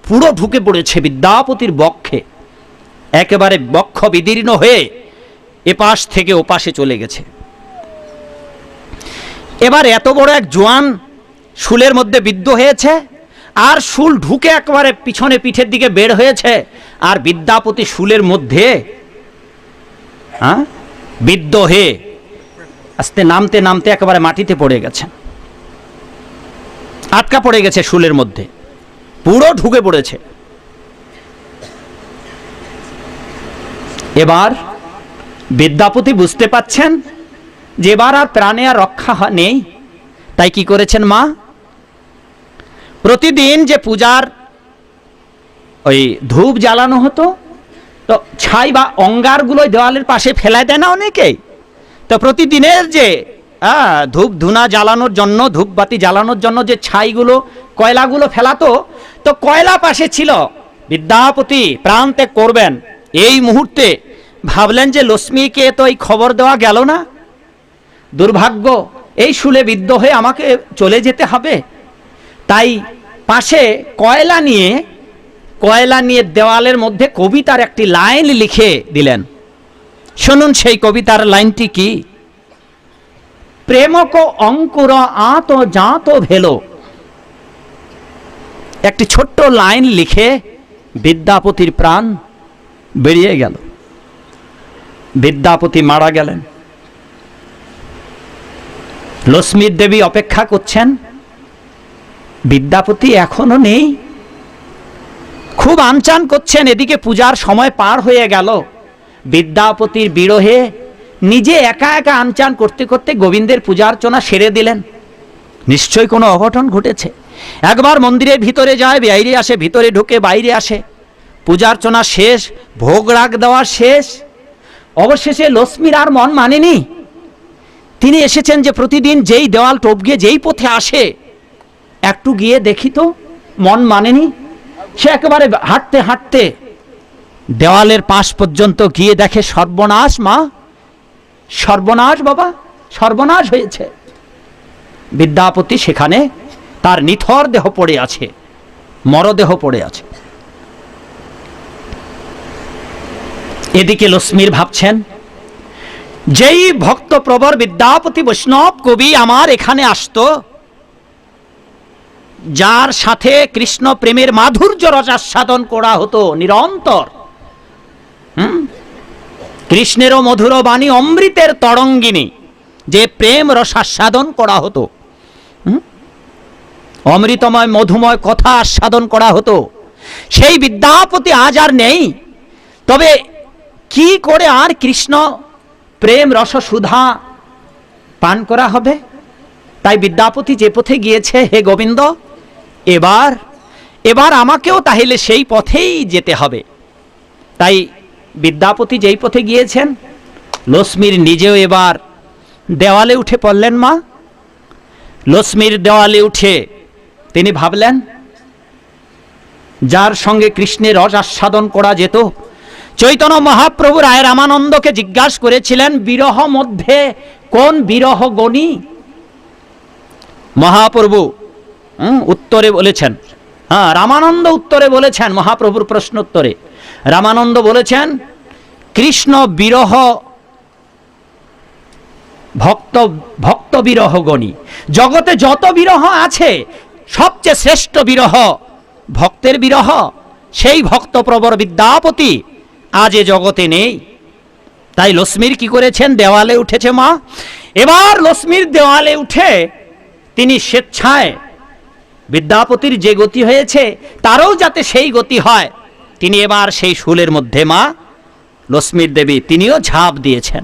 পুরো ঢুকে পড়েছে বিদ্যাপতির বক্ষে, একেবারে বক্ষ বিদীর্ণ হয়ে এপাশ থেকে ওপাশে চলে গেছে। এবার এত বড় এক জোয়ান শুলের মধ্যে বিদ্ধ হয়েছে, আর শুল ঢুকে একেবারে পিছনে পিঠের দিকে বের হয়েছে, আর বিদ্যাপতি শুলের মধ্যে বিদ্ধ হয়ে আস্তে নামতে নামতে একেবারে মাটিতে পড়ে গেছে, আটকা পড়ে গেছে শুলের মধ্যে, পুরো ঢুকে পড়েছে। এবার বিদ্যাপতি বুঝতে পাচ্ছেন যে এবার আর প্রাণে আর রক্ষা নেই, তাই কি করেছেন মা? প্রতিদিন যে পূজার ওই ধূপ জ্বালানো হতো, তো ছাই বা অঙ্গারগুলো দেওয়ালের পাশে ফেলায় দেয় না অনেকেই, তো প্রতিদিনের যে ধূপ ধুনা জ্বালানোর জন্য, ধূপবাতি জ্বালানোর জন্য যে ছাইগুলো কয়লাগুলো ফেলাতো, তো কয়লা পাশে ছিল। বিদ্যাপতি প্রাণ ত্যাগ করবেন, এই মুহূর্তে ভাবলেন যে লক্ষ্মীকে তো এই খবর দেওয়া গেল না, দুর্ভাগ্য, এই শুলে বিদ্ধ হয়ে আমাকে চলে যেতে হবে। তাই পাশে কয়লা নিয়ে দেওয়ালের মধ্যে কবিতার একটি লাইন লিখে দিলেন। শুনুন সেই কবিতার লাইনটি কি? প্রেমক অঙ্কুর আত জাত ভেলো। একটি ছোট্ট লাইন লিখে বিদ্যাপতির প্রাণ বেরিয়ে গেল, বিদ্যাপতি মারা গেলেন। লক্ষ্মীর দেবী অপেক্ষা করছেন, বিদ্যাপতি এখনো নেই, খুব আনচান করছেন। এদিকে পূজার সময় পার হয়ে গেল, বিদ্যাপতির বিরহে নিজে একা একা আনচান করতে করতে গোবিন্দের পূজার্চনা সেরে দিলেন। নিশ্চয়ই কোনো অঘটন ঘটেছে। একবার মন্দিরের ভিতরে যায়, বাইরে আসে, ভিতরে ঢুকে বাইরে আসে, পূজার্চনা শেষ, ভোগ রাগ দেওয়া শেষ। অবশেষে লক্ষ্মীর আর মন মানেনি, তিনি এসেছেন যে প্রতিদিন যেই দেওয়াল টপকে যেই পথে আসে একটু গিয়ে দেখি তো, মন মানেনি। সে একেবারে হাঁটতে হাঁটতে দেওয়ালের পাশ পর্যন্ত গিয়ে দেখে সর্বনাশ। মা, সর্বনাশ বাবা, সর্বনাশ হয়েছে। বিদ্যাপতি সেখানে তার নিথর দেহ পড়ে আছে, মরদেহ পড়ে আছে। এদিকে লক্ষ্মীর ভাবছেন, যেই ভক্তপ্রবর বিদ্যাপতি বৈষ্ণব কবি আমার এখানে আসতো, যার সাথে কৃষ্ণ প্রেমের মাধুর্য রসাস্বাদন করা হতো নিরন্তর, কৃষ্ণেরও মধুর বাণী অমৃতের তরঙ্গিনী যে প্রেম রসাস্বাদন করা হতো, অমৃতময় মধুময় কথা আস্বাদন করা হতো, সেই বিদ্যাপতি আজ আর নেই। তবে কি করে আর কৃষ্ণ প্রেম রসসুধা পান করা হবে। তাই বিদ্যাপতি যে পথে গিয়েছে, হে গোবিন্দ, এবার আমাকেও তাহলে সেই পথেই যেতে হবে। তাই বিদ্যাপতি যেই পথে গিয়েছেন, লক্ষ্মীর নিজেও এবার দেওয়ালে উঠে পড়লেন। মা লক্ষ্মীর দেওয়ালে উঠে তিনি ভাবলেন, যার সঙ্গে কৃষ্ণের রস আস্বাদন করা যেত। চৈতন্য মহাপ্রভু রায় রামানন্দকে জিজ্ঞাসা করেছিলেন, বিরহ মধ্যে কোন বিরহ গণী? মহাপ্রভু উত্তরে বলেছেন, রামানন্দ উত্তরে বলেছেন, মহাপ্রভুর প্রশ্ন উত্তরে রামানন্দ বলেছেন, কৃষ্ণ বিরহ ভক্ত বিরহ গণী। জগতে যত বিরহ আছে, সবচেয়ে শ্রেষ্ঠ বিরহ ভক্তের বিরহ। সেই ভক্তপ্রবর বিদ্যাপতি আজ এ জগতে নেই। তাই লক্ষ্মীর কি করেছেন? দেওয়ালে উঠেছে মা। এবার লক্ষ্মীর দেওয়ালে উঠে তিনি স্বেচ্ছায় বিদ্যাপতির যে গতি হয়েছে, তারও যাতে সেই গতি হয়, তিনি এবার সেই শুলের মধ্যে মা লক্ষ্মীর দেবী তিনিও ঝাঁপ দিয়েছেন।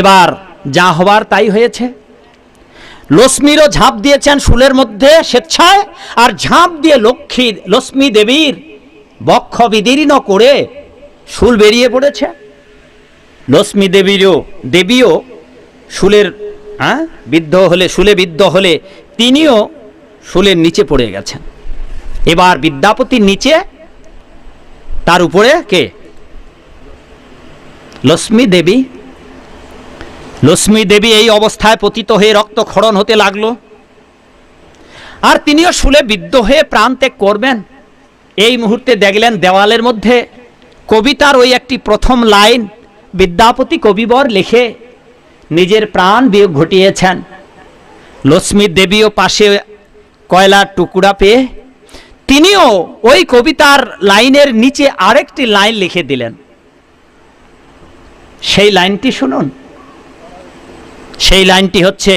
এবার যা হবার তাই হয়েছে। লক্ষ্মীরও ঝাঁপ দিয়েছেন শুলের মধ্যে স্বেচ্ছায়, আর ঝাঁপ দিয়ে লক্ষ্মী দেবীর বক্ষ বিদীর্ণ করে শুল বেরিয়ে পড়েছে। লক্ষ্মী দেবীও শুলের শুলে বিদ্ধ হলে তিনিও শুলের নিচে পড়ে গেছেন। এবার বিদ্যাপতির নিচে, তার উপরে কে? লক্ষ্মী দেবী। লক্ষ্মী দেবী এই অবস্থায় পতিত হয়ে রক্তক্ষরণ হতে লাগলো, আর তিনিও শুলে বিদ্ধ হয়ে প্রাণ ত্যাগ করবেন। এই মুহূর্তে দেখলেন দেওয়ালের মধ্যে কবিতার ওই একটি প্রথম লাইন বিদ্যাপতি কবিবর লিখে নিজের প্রাণ বিয়োগ ঘটিয়েছেন। লক্ষ্মী দেবীও পাশে কয়লার টুকরা পেয়ে তিনিও ওই কবিতার লাইনের নিচে আরেকটি লাইন লিখে দিলেন। সেই লাইনটি শুনুন। সেই লাইনটি হচ্ছে,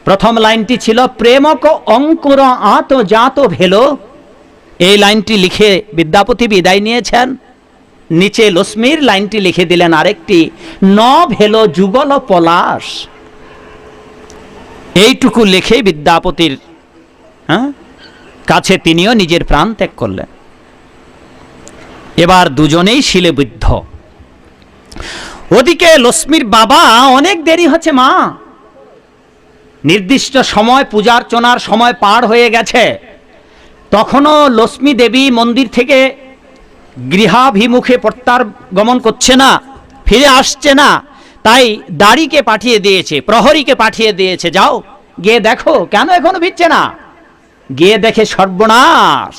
প্রথম লাইনটি ছিল, প্রেমক অঙ্কুর আত জাত ভেলো। এই লাইনটি লিখে বিদ্যাপতি বিদায় নিয়েছেন। নিচে লক্ষ্মীর লাইনটি লিখে দিলেন আরেকটি, ন ভেলো যুগল পলাশ। এইটুকু লিখে বিদ্যাপতির কাছে তিনিও নিজের প্রাণ ত্যাগ করলেন। এবার দুজনেই শিলে বিদ্ধ। ওদিকে লক্ষ্মীর বাবা, অনেক দেরি হচ্ছে মা, নির্দিষ্ট সময় পূজার্চনার সময় পার হয়ে গেছে, তখনও লক্ষ্মী দেবী মন্দির থেকে গৃহাভিমুখে প্রত্যাগমন করছে না, ফিরে আসছে না। তাই দাড়িকে পাঠিয়ে দিয়েছে, প্রহরীকে পাঠিয়ে দিয়েছে, যাও গিয়ে দেখো কেন এখনো ফিরছে না। গিয়ে দেখে সর্বনাশ,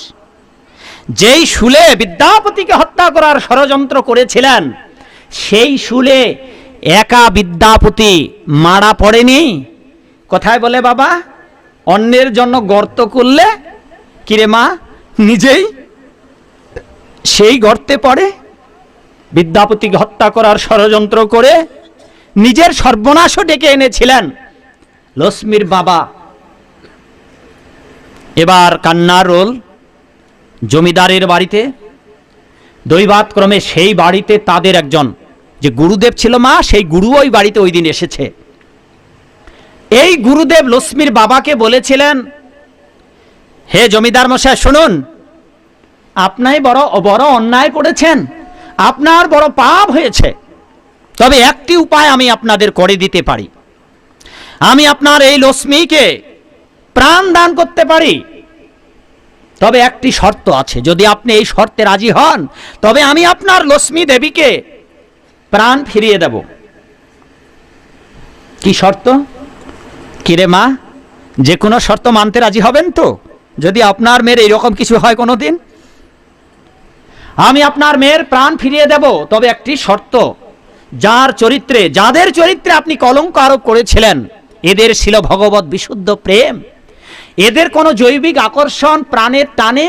যেই শুলে বিদ্যাপতিকে হত্যা করার ষড়যন্ত্র করেছিলেন, সেই শুলে একা বিদ্যাপতি মারা পড়েনি। কোথায় বলে বাবা, অন্যের জন্য গর্ত করলে কিরে মা নিজেই সেই গর্তে পড়ে। বিদ্যাপতিকে হত্যা করার ষড়যন্ত্র করে নিজের সর্বনাশও ডেকে এনেছিলেন লক্ষ্মীর বাবা। এবার কান্নার রোল জমিদারের বাড়িতে। দৈবাত ক্রমে সেই বাড়িতে তাদের একজন যে গুরুদেব ছিল মা, সেই গুরু ওই বাড়িতে ওই দিন এসেছে। এই গুরুদেব লক্ষ্মীর বাবাকে বলেছিলেন, হে জমিদার মশাই শুনুন, আপনি বড় অন্যায় করেছেন, আপনার বড় পাপ হয়েছে, তবে একটি উপায় আমি আপনাদের করে দিতে পারি। আমি আপনার এই লক্ষ্মীকে প্রাণ দান করতে পারি, তবে একটি শর্ত আছে। যদি আপনি এই শর্তে রাজি হন, তবে আমি আপনার লক্ষ্মী দেবীকে প্রাণ ফিরিয়ে দেব। কি শর্ত? কিরে মা, যে কোনো শর্ত মানতে রাজি হবেন তো? যদি আপনার মেয়ের এইরকম কিছু হয় কোনোদিন, আমি আপনার মেয়ের প্রাণ ফিরিয়ে দেব, তবে একটি শর্ত, যাদের চরিত্রে আপনি কলঙ্ক আরোপ করেছিলেন, এদের ছিল ভগবত বিশুদ্ধ প্রেম, এদের কোনো জৈবিক আকর্ষণ প্রাণের টানে